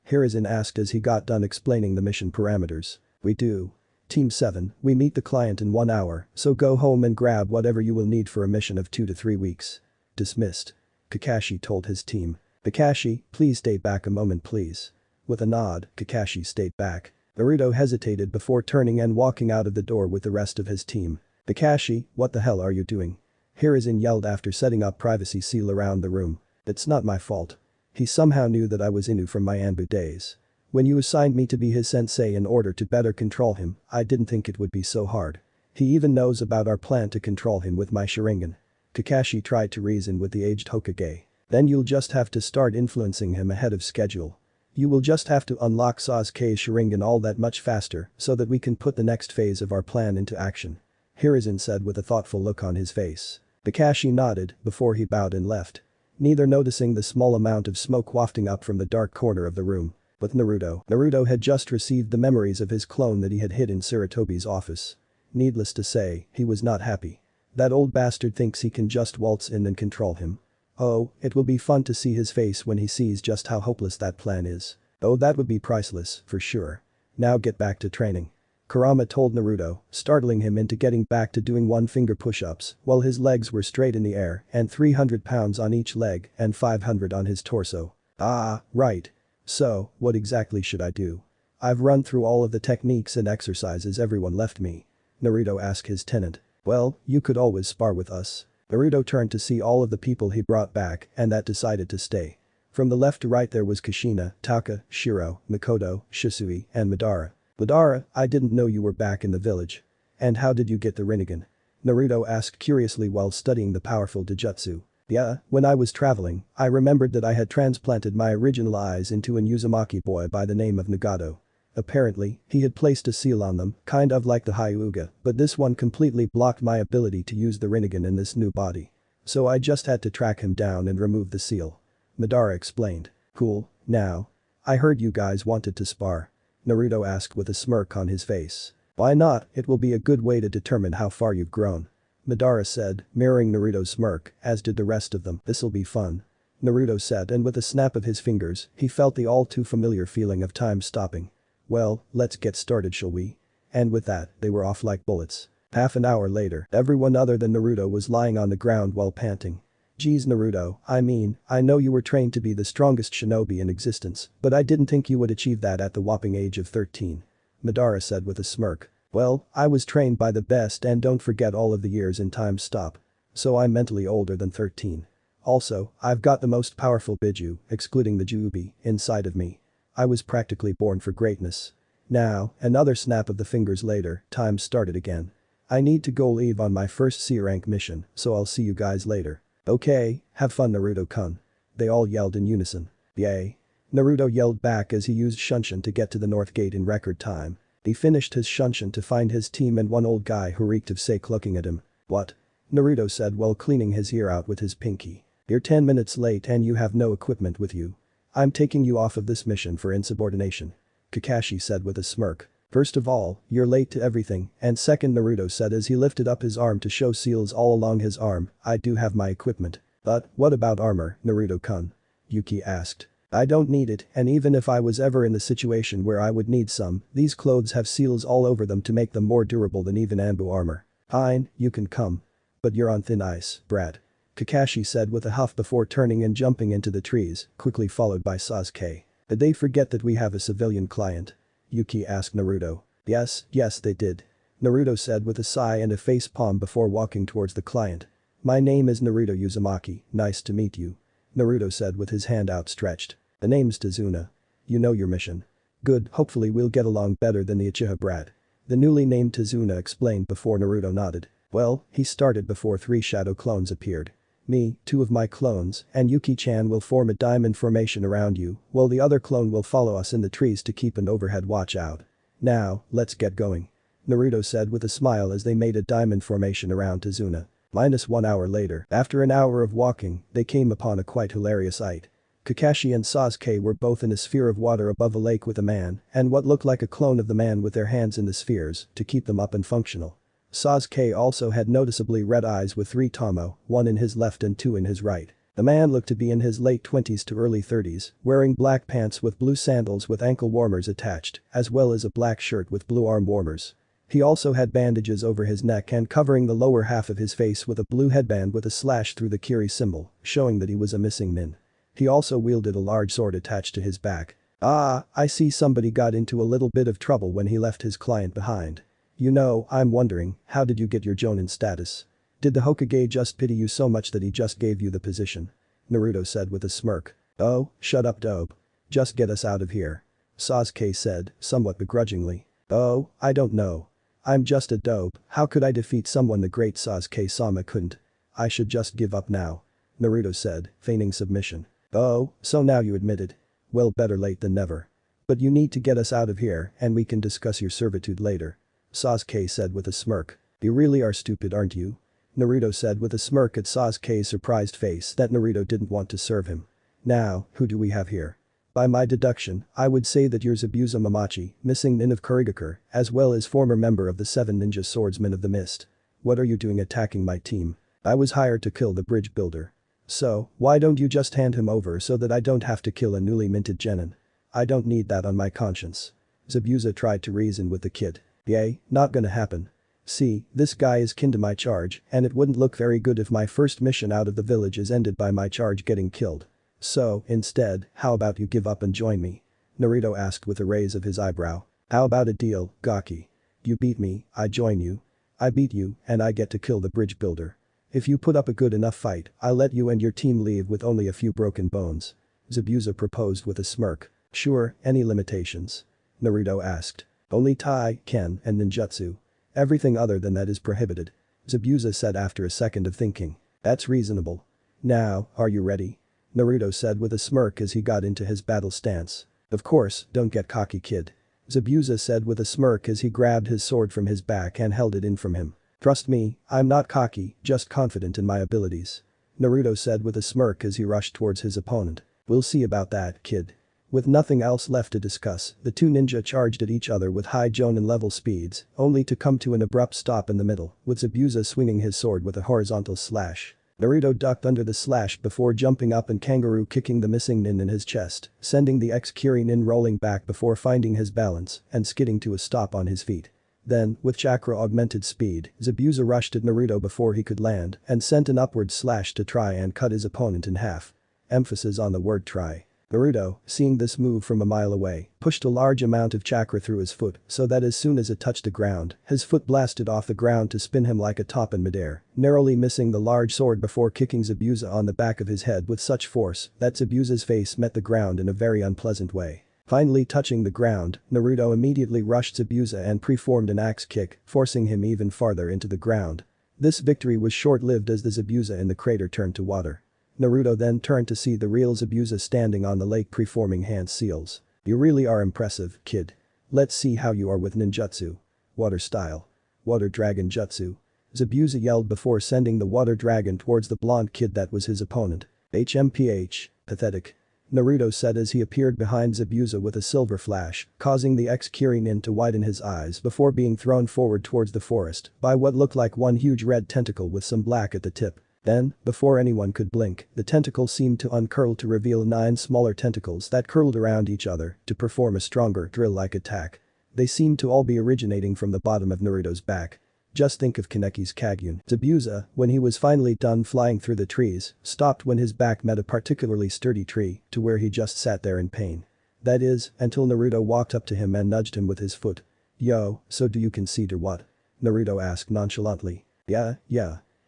A: Hiruzen asked as he got done explaining the mission parameters. We do. Team 7, we meet the client in 1 hour, so go home and grab whatever you will need for a mission of 2 to 3 weeks. Dismissed. Kakashi told his team. Kakashi, please stay back a moment please. With a nod, Kakashi stayed back. Naruto hesitated before turning and walking out of the door with the rest of his team. Kakashi, what the hell are you doing? Hiruzen yelled after setting up privacy seal around the room. It's not my fault. He somehow knew that I was Inu from my Anbu days. When you assigned me to be his sensei in order to better control him, I didn't think it would be so hard. He even knows about our plan to control him with my Sharingan. Kakashi tried to reason with the aged Hokage. Then you'll just have to start influencing him ahead of schedule. You will just have to unlock Sasuke's Sharingan all that much faster so that we can put the next phase of our plan into action. Hiruzen said with a thoughtful look on his face. Kakashi nodded before he bowed and left. Neither noticing the small amount of smoke wafting up from the dark corner of the room. With Naruto had just received the memories of his clone that he had hid in Sarutobi's office. Needless to say, he was not happy. That old bastard thinks he can just waltz in and control him. Oh, it will be fun to see his face when he sees just how hopeless that plan is. Oh, that would be priceless, for sure. Now get back to training. Kurama told Naruto, startling him into getting back to doing one-finger push-ups while his legs were straight in the air and 300 pounds on each leg and 500 on his torso. Ah, right. So, what exactly should I do? I've run through all of the techniques and exercises everyone left me. Naruto asked his tenant. Well, you could always spar with us. Naruto turned to see all of the people he brought back and that decided to stay. From the left to right there was Kushina, Taka, Shiro, Mikoto, Shisui, and Madara. Madara, I didn't know you were back in the village. And how did you get the Rinnegan? Naruto asked curiously while studying the powerful Dojutsu. Yeah, when I was traveling, I remembered that I had transplanted my original eyes into an Uzumaki boy by the name of Nagato. Apparently, he had placed a seal on them, kind of like the Hyuga, but this one completely blocked my ability to use the Rinnegan in this new body. So I just had to track him down and remove the seal. Madara explained. Cool, now. I heard you guys wanted to spar. Naruto asked with a smirk on his face. Why not, it will be a good way to determine how far you've grown. Madara said, mirroring Naruto's smirk, as did the rest of them. This'll be fun. Naruto said and with a snap of his fingers, he felt the all too familiar feeling of time stopping. Well, let's get started shall we? And with that, they were off like bullets. Half an hour later, everyone other than Naruto was lying on the ground while panting. Geez Naruto, I know you were trained to be the strongest shinobi in existence, but I didn't think you would achieve that at the whopping age of 13. Madara said with a smirk. Well, I was trained by the best and don't forget all of the years in time stop. So I'm mentally older than 13. Also, I've got the most powerful Biju, excluding the Juubi, inside of me. I was practically born for greatness. Now, another snap of the fingers later, time started again. I need to go leave on my first C-rank mission, so I'll see you guys later. Okay, have fun Naruto-kun. They all yelled in unison. Yay. Naruto yelled back as he used Shunshin to get to the north gate in record time. He finished his Shunshin to find his team and one old guy who reeked of sake looking at him. What? Naruto said while cleaning his ear out with his pinky. You're 10 minutes late and you have no equipment with you. I'm taking you off of this mission for insubordination. Kakashi said with a smirk. First of all, you're late to everything, and second Naruto said as he lifted up his arm to show seals all along his arm, I do have my equipment. But, what about armor, Naruto-kun? Yuki asked. I don't need it and even if I was ever in the situation where I would need some, these clothes have seals all over them to make them more durable than even Anbu armor. Fine, you can come. But you're on thin ice, brat. Kakashi said with a huff before turning and jumping into the trees, quickly followed by Sasuke. Did they forget that we have a civilian client? Yuki asked Naruto. Yes, they did. Naruto said with a sigh and a face palm before walking towards the client. My name is Naruto Uzumaki, nice to meet you. Naruto said with his hand outstretched. The name's Tazuna. You know your mission. Good, hopefully we'll get along better than the Uchiha brat. The newly named Tazuna explained before Naruto nodded. Well, he started before 3 shadow clones appeared. Me, 2 of my clones, and Yuki-chan will form a diamond formation around you, while the other clone will follow us in the trees to keep an overhead watch out. Now, let's get going. Naruto said with a smile as they made a diamond formation around Tazuna. -1 hour later, after an hour of walking, they came upon a quite hilarious sight. Kakashi and Sasuke were both in a sphere of water above a lake with a man and what looked like a clone of the man with their hands in the spheres to keep them up and functional. Sasuke also had noticeably red eyes with 3 tomo, 1 in his left and 2 in his right. The man looked to be in his late 20s to early 30s, wearing black pants with blue sandals with ankle warmers attached, as well as a black shirt with blue arm warmers. He also had bandages over his neck and covering the lower half of his face with a blue headband with a slash through the Kiri symbol, showing that he was a missing nin. He also wielded a large sword attached to his back. Ah, I see somebody got into a little bit of trouble when he left his client behind. You know, I'm wondering, how did you get your Jonin status? Did the Hokage just pity you so much that he just gave you the position? Naruto said with a smirk. Oh, shut up dope. Just get us out of here. Sasuke said, somewhat begrudgingly. Oh, I don't know. I'm just a dope, how could I defeat someone the great Sasuke-sama couldn't? I should just give up now. Naruto said, feigning submission. Oh, so now you admit it. Well, better late than never. But you need to get us out of here and we can discuss your servitude later. Sasuke said with a smirk. You really are stupid, aren't you? Naruto said with a smirk at Sasuke's surprised face that Naruto didn't want to serve him. Now, who do we have here? By my deduction, I would say that you're Zabuza Mamachi, missing nin of Kurigakure, as well as former member of the 7 Ninja Swordsmen of the Mist. What are you doing attacking my team? I was hired to kill the bridge builder. So, why don't you just hand him over so that I don't have to kill a newly minted genin? I don't need that on my conscience. Zabuza tried to reason with the kid. Yay, not gonna happen. See, this guy is kin to my charge, and it wouldn't look very good if my first mission out of the village is ended by my charge getting killed. So, instead, how about you give up and join me? Naruto asked with a raise of his eyebrow. How about a deal, Gaki? You beat me, I join you. I beat you, and I get to kill the bridge builder. If you put up a good enough fight, I'll let you and your team leave with only a few broken bones. Zabuza proposed with a smirk. Sure, any limitations? Naruto asked. Only Tai, Ken, and ninjutsu. Everything other than that is prohibited. Zabuza said after a second of thinking. That's reasonable. Now, are you ready? Naruto said with a smirk as he got into his battle stance. Of course, don't get cocky kid. Zabuza said with a smirk as he grabbed his sword from his back and held it in from him. Trust me, I'm not cocky, just confident in my abilities. Naruto said with a smirk as he rushed towards his opponent. We'll see about that, kid. With nothing else left to discuss, the two ninja charged at each other with high Jonin level speeds, only to come to an abrupt stop in the middle, with Zabuza swinging his sword with a horizontal slash. Naruto ducked under the slash before jumping up and kangaroo kicking the missing nin in his chest, sending the ex-Kiri nin rolling back before finding his balance and skidding to a stop on his feet. Then, with chakra augmented speed, Zabuza rushed at Naruto before he could land and sent an upward slash to try and cut his opponent in half. Emphasis on the word try. Naruto, seeing this move from a mile away, pushed a large amount of chakra through his foot so that as soon as it touched the ground, his foot blasted off the ground to spin him like a top in midair, narrowly missing the large sword before kicking Zabuza on the back of his head with such force that Zabuza's face met the ground in a very unpleasant way. Finally touching the ground, Naruto immediately rushed Zabuza and preformed an axe kick, forcing him even farther into the ground. This victory was short-lived as the Zabuza in the crater turned to water. Naruto then turned to see the real Zabuza standing on the lake preforming hand seals. You really are impressive, kid. Let's see how you are with ninjutsu. Water style. Water dragon jutsu. Zabuza yelled before sending the water dragon towards the blonde kid that was his opponent. HMPH. Pathetic. Naruto said as he appeared behind Zabuza with a silver flash, causing the ex-Kiri nin to widen his eyes before being thrown forward towards the forest by what looked like one huge red tentacle with some black at the tip. Then, before anyone could blink, the tentacle seemed to uncurl to reveal 9 smaller tentacles that curled around each other to perform a stronger drill-like attack. They seemed to all be originating from the bottom of Naruto's back. Just think of Kaneki's Kagyun. Zabuza, when he was finally done flying through the trees, stopped when his back met a particularly sturdy tree to where he just sat there in pain. That is, until Naruto walked up to him and nudged him with his foot. Yo, so do you concede or what? Naruto asked nonchalantly. Yeah.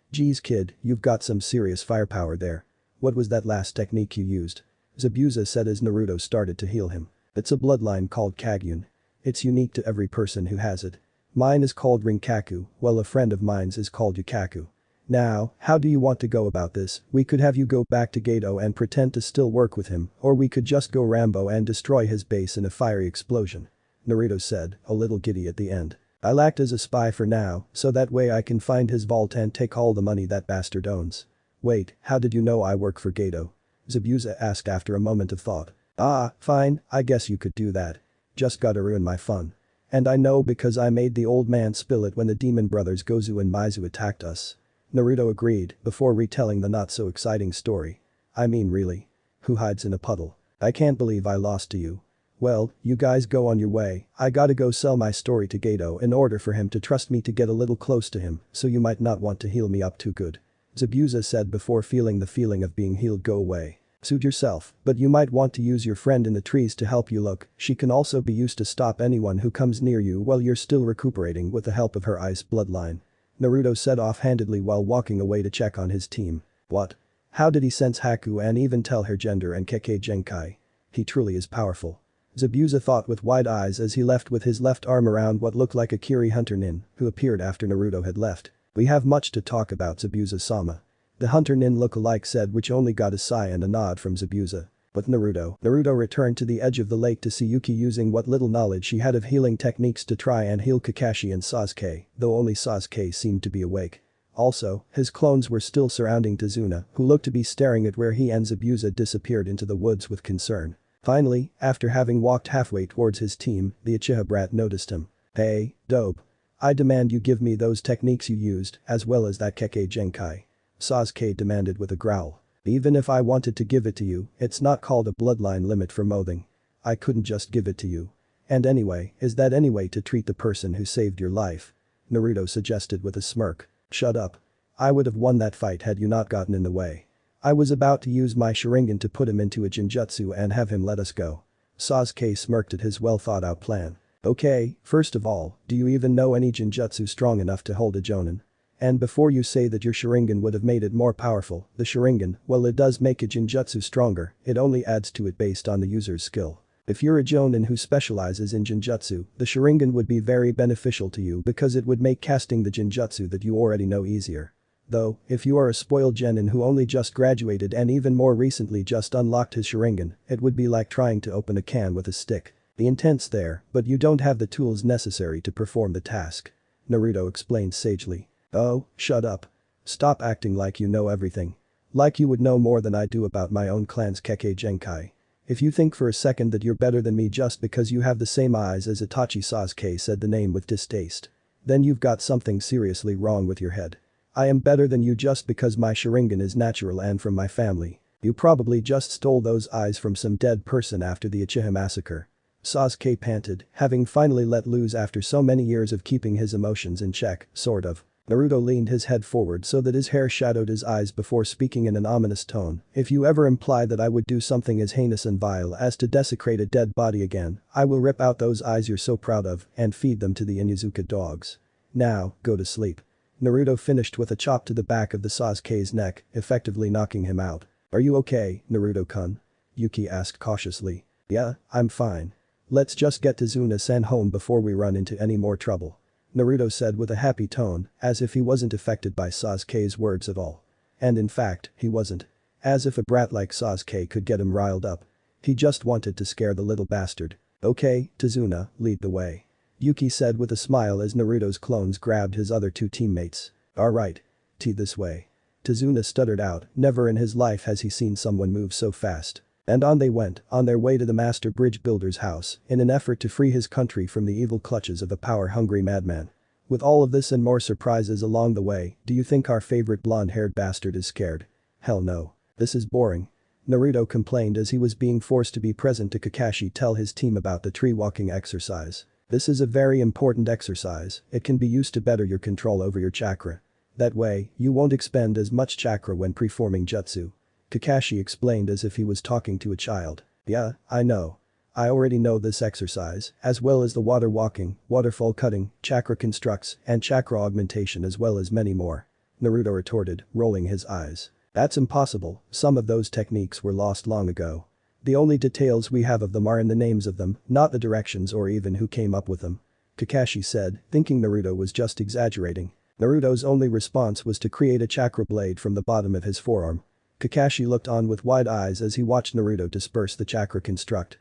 A: Geez kid, you've got some serious firepower there. What was that last technique you used? Zabuza said as Naruto started to heal him. It's a bloodline called Kagyun. It's unique to every person who has it. Mine is called Rinkaku, while a friend of mine's is called Yukaku. Now, how do you want to go about this? We could have you go back to Gato and pretend to still work with him, or we could just go Rambo and destroy his base in a fiery explosion. Naruto said, a little giddy at the end. I'll act as a spy for now, so that way I can find his vault and take all the money that bastard owns. Wait, how did you know I work for Gato? Zabuza asked after a moment of thought. Ah, fine, I guess you could do that. Just gotta ruin my fun. And I know because I made the old man spill it when the demon brothers Gozu and Maizu attacked us. Naruto agreed, before retelling the not-so-exciting story. I mean really. Who hides in a puddle? I can't believe I lost to you. Well, you guys go on your way, I gotta go sell my story to Gato in order for him to trust me to get a little close to him, so you might not want to heal me up too good. Zabuza said before feeling the feeling of being healed go away. Suit yourself, but you might want to use your friend in the trees to help you look, she can also be used to stop anyone who comes near you while you're still recuperating with the help of her ice bloodline. Naruto said offhandedly while walking away to check on his team. What? How did he sense Haku and even tell her gender and Kekkei Genkai? He truly is powerful. Zabuza thought with wide eyes as he left with his left arm around what looked like a Kiri hunter nin, who appeared after Naruto had left. We have much to talk about, Zabuza-sama. The hunter nin look-alike said, which only got a sigh and a nod from Zabuza. But Naruto returned to the edge of the lake to see Yuki using what little knowledge she had of healing techniques to try and heal Kakashi and Sasuke, though only Sasuke seemed to be awake. Also, his clones were still surrounding Tazuna, who looked to be staring at where he and Zabuza disappeared into the woods with concern. Finally, after having walked halfway towards his team, the Uchiha brat noticed him. Hey, dope. I demand you give me those techniques you used, as well as that Kekkei Genkai. Sasuke demanded with a growl. Even if I wanted to give it to you, it's not called a bloodline limit for mothing. I couldn't just give it to you. And anyway, is that any way to treat the person who saved your life? Naruto suggested with a smirk. Shut up. I would have won that fight had you not gotten in the way. I was about to use my Sharingan to put him into a Genjutsu and have him let us go. Sasuke smirked at his well-thought-out plan. Okay, first of all, do you even know any Genjutsu strong enough to hold a Jonin? And before you say that your Sharingan would have made it more powerful, the Sharingan, well, it does make a Genjutsu stronger, it only adds to it based on the user's skill. If you're a Jonin who specializes in Genjutsu, the Sharingan would be very beneficial to you because it would make casting the Genjutsu that you already know easier. Though, if you are a spoiled genin who only just graduated and even more recently just unlocked his Sharingan, it would be like trying to open a can with a stick. The intent's there, but you don't have the tools necessary to perform the task. Naruto explained sagely. Oh, shut up. Stop acting like you know everything. Like you would know more than I do about my own clan's Kekkei Genkai. If you think for a second that you're better than me just because you have the same eyes as Itachi, Sasuke said the name with distaste, then you've got something seriously wrong with your head. I am better than you just because my Sharingan is natural and from my family. You probably just stole those eyes from some dead person after the Uchiha massacre. Sasuke panted, having finally let loose after so many years of keeping his emotions in check, sort of. Naruto leaned his head forward so that his hair shadowed his eyes before speaking in an ominous tone. If you ever imply that I would do something as heinous and vile as to desecrate a dead body again, I will rip out those eyes you're so proud of and feed them to the Inuzuka dogs. Now, go to sleep. Naruto finished with a chop to the back of the Sasuke's neck, effectively knocking him out. Are you okay, Naruto-kun? Yuki asked cautiously. Yeah, I'm fine. Let's just get Tazuna-san home before we run into any more trouble. Naruto said with a happy tone, as if he wasn't affected by Sasuke's words at all. And in fact, he wasn't. As if a brat like Sasuke could get him riled up. He just wanted to scare the little bastard. Okay, Tazuna, lead the way. Yuki said with a smile as Naruto's clones grabbed his other two teammates. Alright. This way. Tazuna stuttered out, never in his life has he seen someone move so fast. And on they went, on their way to the master bridge builder's house, in an effort to free his country from the evil clutches of a power-hungry madman. With all of this and more surprises along the way, do you think our favorite blonde-haired bastard is scared? Hell no. This is boring. Naruto complained as he was being forced to be present to Kakashi tell his team about the tree-walking exercise. This is a very important exercise, it can be used to better your control over your chakra. That way, you won't expend as much chakra when performing jutsu. Kakashi explained as if he was talking to a child. Yeah, I know. I already know this exercise, as well as the water walking, waterfall cutting, chakra constructs, and chakra augmentation as well as many more. Naruto retorted, rolling his eyes. That's impossible, some of those techniques were lost long ago. The only details we have of them are in the names of them, not the directions or even who came up with them. Kakashi said, thinking Naruto was just exaggerating. Naruto's only response was to create a chakra blade from the bottom of his forearm. Kakashi looked on with wide eyes as he watched Naruto disperse the chakra construct.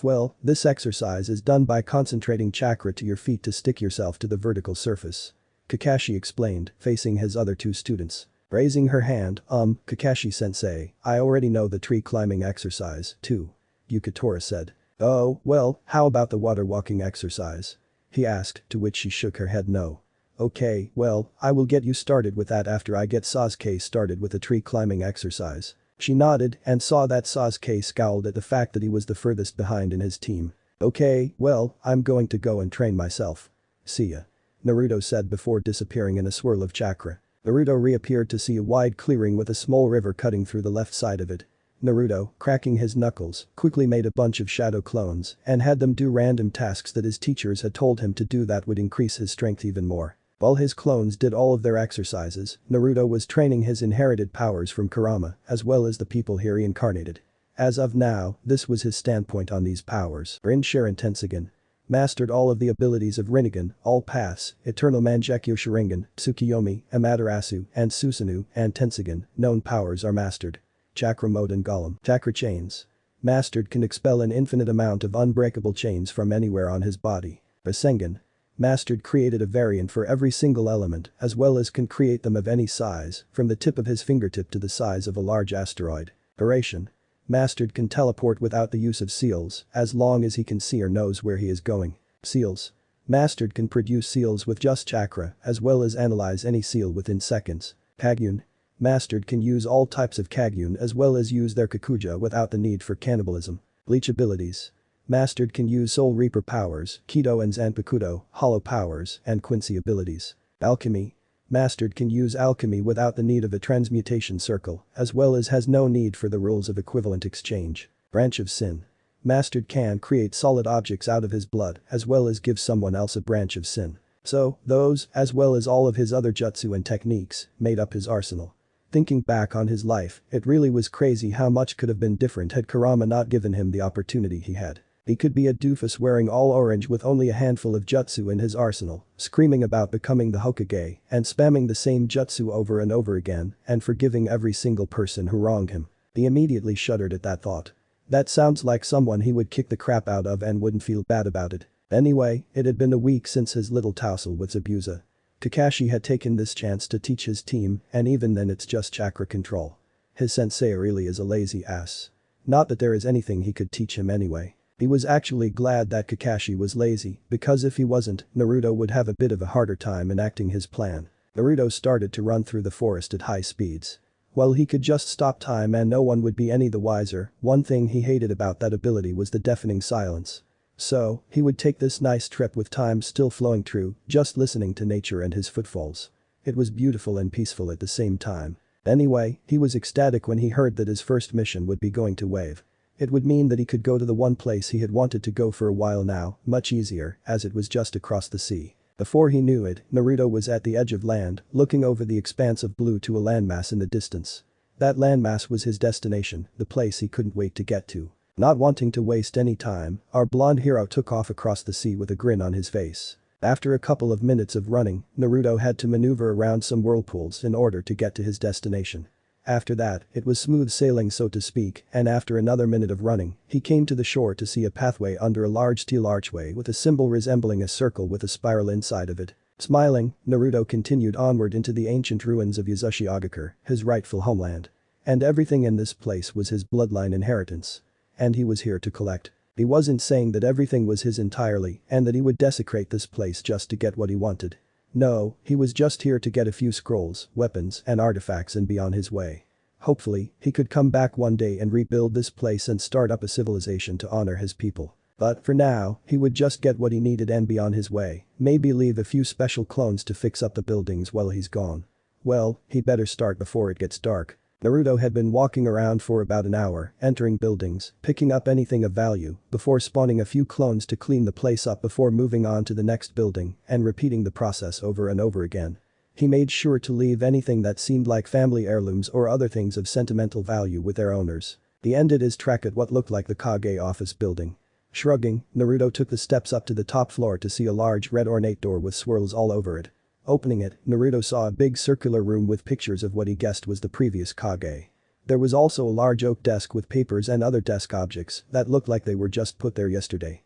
A: Well, this exercise is done by concentrating chakra to your feet to stick yourself to the vertical surface. Kakashi explained, facing his other two students. Raising her hand, Kakashi-sensei, I already know the tree climbing exercise, too. Yukatora said. Oh, well, how about the water walking exercise? He asked, to which she shook her head no. Okay, well, I will get you started with that after I get Sasuke started with the tree climbing exercise. She nodded and saw that Sasuke scowled at the fact that he was the furthest behind in his team. Okay, well, I'm going to go and train myself. See ya. Naruto said before disappearing in a swirl of chakra. Naruto reappeared to see a wide clearing with a small river cutting through the left side of it. Naruto, cracking his knuckles, quickly made a bunch of shadow clones and had them do random tasks that his teachers had told him to do that would increase his strength even more. While his clones did all of their exercises, Naruto was training his inherited powers from Kurama, as well as the people he reincarnated. As of now, this was his standpoint on these powers. Rinnegan Tenseigan. Mastered all of the abilities of Rinnegan, all paths, Eternal Mangekyo Sharingan, Tsukiyomi, Amaterasu, and Susanoo, and Tenseigan, known powers are mastered. Chakra Mode and Golem. Chakra Chains. Mastered can expel an infinite amount of unbreakable chains from anywhere on his body. Rasengan. Mastered created a variant for every single element as well as can create them of any size, from the tip of his fingertip to the size of a large asteroid. Duration. Mastered can teleport without the use of seals, as long as he can see or knows where he is going. Seals. Mastered can produce seals with just chakra, as well as analyze any seal within seconds. Kagyun. Mastered can use all types of Kagyun as well as use their Kakuja without the need for cannibalism. Bleach abilities. Mastered can use Soul Reaper powers, Kido and Zanpakuto, Hollow powers, and Quincy abilities. Alchemy. Mastered can use alchemy without the need of a transmutation circle, as well as has no need for the rules of equivalent exchange. Branch of Sin. Mastered can create solid objects out of his blood as well as give someone else a branch of sin. So, those, as well as all of his other jutsu and techniques, made up his arsenal. Thinking back on his life, it really was crazy how much could have been different had Kurama not given him the opportunity he had. He could be a doofus wearing all orange with only a handful of jutsu in his arsenal, screaming about becoming the Hokage and spamming the same jutsu over and over again and forgiving every single person who wronged him. He immediately shuddered at that thought. That sounds like someone he would kick the crap out of and wouldn't feel bad about it. Anyway, it had been a week since his little tussle with Zabuza. Kakashi had taken this chance to teach his team, and even then it's just chakra control. His sensei really is a lazy ass. Not that there is anything he could teach him anyway. He was actually glad that Kakashi was lazy, because if he wasn't, Naruto would have a bit of a harder time enacting his plan. Naruto started to run through the forest at high speeds. While he could just stop time and no one would be any the wiser, one thing he hated about that ability was the deafening silence. So, he would take this nice trip with time still flowing through, just listening to nature and his footfalls. It was beautiful and peaceful at the same time. Anyway, he was ecstatic when he heard that his first mission would be going to Wave. It would mean that he could go to the one place he had wanted to go for a while now, much easier, as it was just across the sea. Before he knew it, Naruto was at the edge of land, looking over the expanse of blue to a landmass in the distance. That landmass was his destination, the place he couldn't wait to get to. Not wanting to waste any time, our blonde hero took off across the sea with a grin on his face. After a couple of minutes of running, Naruto had to maneuver around some whirlpools in order to get to his destination. After that, it was smooth sailing so to speak, and after another minute of running, he came to the shore to see a pathway under a large steel archway with a symbol resembling a circle with a spiral inside of it. Smiling, Naruto continued onward into the ancient ruins of Yuzushiogakure, his rightful homeland. And everything in this place was his bloodline inheritance. And he was here to collect. He wasn't saying that everything was his entirely and that he would desecrate this place just to get what he wanted. No, he was just here to get a few scrolls, weapons, and artifacts and be on his way. Hopefully, he could come back one day and rebuild this place and start up a civilization to honor his people. But for now, he would just get what he needed and be on his way, maybe leave a few special clones to fix up the buildings while he's gone. Well, he better start before it gets dark. Naruto had been walking around for about an hour, entering buildings, picking up anything of value, before spawning a few clones to clean the place up before moving on to the next building and repeating the process over and over again. He made sure to leave anything that seemed like family heirlooms or other things of sentimental value with their owners. He ended his trek at what looked like the Kage office building. Shrugging, Naruto took the steps up to the top floor to see a large red ornate door with swirls all over it. Opening it, Naruto saw a big circular room with pictures of what he guessed was the previous Kage. There was also a large oak desk with papers and other desk objects that looked like they were just put there yesterday.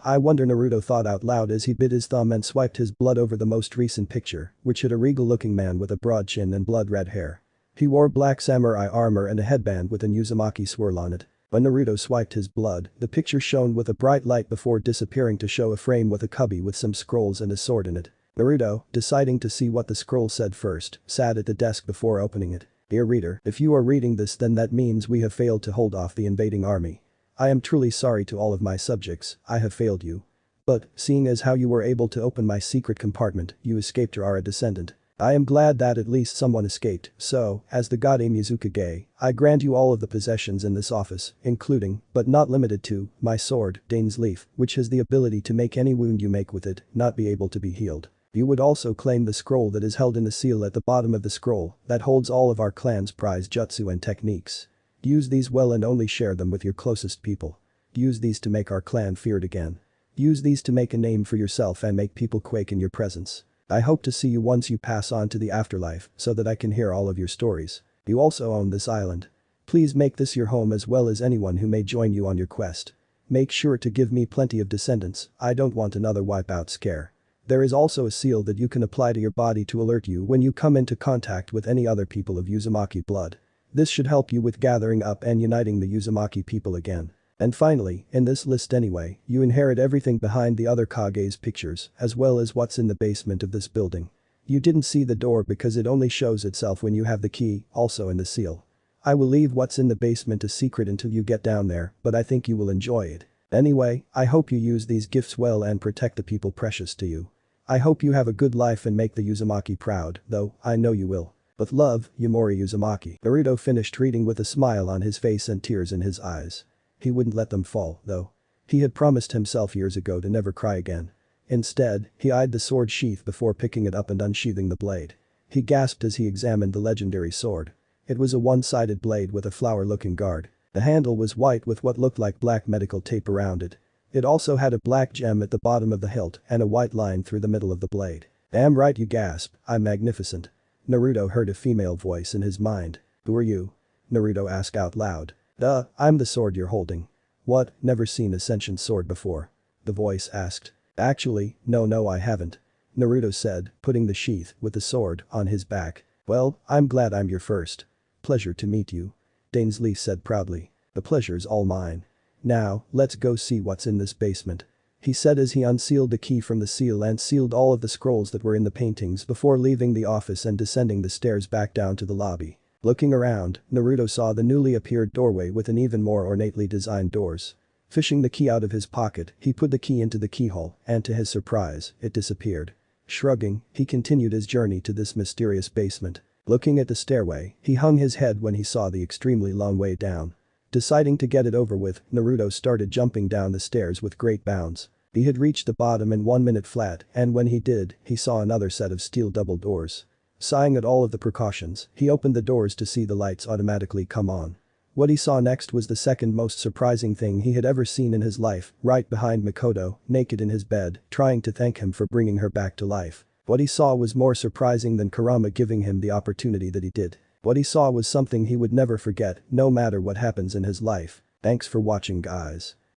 A: I wonder, Naruto thought out loud as he bit his thumb and swiped his blood over the most recent picture, which had a regal-looking man with a broad chin and blood-red hair. He wore black samurai armor and a headband with an Uzumaki swirl on it. When Naruto swiped his blood, the picture shone with a bright light before disappearing to show a frame with a cubby with some scrolls and a sword in it. Naruto, deciding to see what the scroll said first, sat at the desk before opening it. Dear reader, if you are reading this, then that means we have failed to hold off the invading army. I am truly sorry to all of my subjects, I have failed you. But, seeing as how you were able to open my secret compartment, you escaped or are a descendant. I am glad that at least someone escaped, so, as the God Mizukage, I grant you all of the possessions in this office, including, but not limited to, my sword, Dane's Leaf, which has the ability to make any wound you make with it not be able to be healed. You would also claim the scroll that is held in the seal at the bottom of the scroll that holds all of our clan's prized jutsu and techniques. Use these well and only share them with your closest people. Use these to make our clan feared again. Use these to make a name for yourself and make people quake in your presence. I hope to see you once you pass on to the afterlife so that I can hear all of your stories. You also own this island. Please make this your home as well as anyone who may join you on your quest. Make sure to give me plenty of descendants, I don't want another wipeout scare. There is also a seal that you can apply to your body to alert you when you come into contact with any other people of Uzumaki blood. This should help you with gathering up and uniting the Uzumaki people again. And finally, in this list anyway, you inherit everything behind the other Kage's pictures, as well as what's in the basement of this building. You didn't see the door because it only shows itself when you have the key, also in the seal. I will leave what's in the basement a secret until you get down there, but I think you will enjoy it. Anyway, I hope you use these gifts well and protect the people precious to you. I hope you have a good life and make the Uzumaki proud, though, I know you will. With love, Yumori Uzumaki. Naruto finished reading with a smile on his face and tears in his eyes. He wouldn't let them fall, though. He had promised himself years ago to never cry again. Instead, he eyed the sword sheath before picking it up and unsheathing the blade. He gasped as he examined the legendary sword. It was a one-sided blade with a flower-looking guard. The handle was white with what looked like black medical tape around it. It also had a black gem at the bottom of the hilt and a white line through the middle of the blade. Damn right you gasp, I'm magnificent. Naruto heard a female voice in his mind. Who are you? Naruto asked out loud. Duh, I'm the sword you're holding. What, never seen a sentient sword before? The voice asked. Actually, no I haven't. Naruto said, putting the sheath with the sword on his back. Well, I'm glad I'm your first. Pleasure to meet you. Dainsley said proudly. The pleasure's all mine. Now, let's go see what's in this basement. He said as he unsealed the key from the seal and sealed all of the scrolls that were in the paintings before leaving the office and descending the stairs back down to the lobby. Looking around, Naruto saw the newly appeared doorway with an even more ornately designed doors. Fishing the key out of his pocket, he put the key into the keyhole, and to his surprise, it disappeared. Shrugging, he continued his journey to this mysterious basement. Looking at the stairway, he hung his head when he saw the extremely long way down. Deciding to get it over with, Naruto started jumping down the stairs with great bounds. He had reached the bottom in 1 minute flat, and when he did, he saw another set of steel double doors. Sighing at all of the precautions, he opened the doors to see the lights automatically come on. What he saw next was the second most surprising thing he had ever seen in his life, right behind Makoto, naked in his bed, trying to thank him for bringing her back to life. What he saw was more surprising than Kurama giving him the opportunity that he did. What he saw was something he would never forget, no matter what happens in his life. Thanks for watching guys.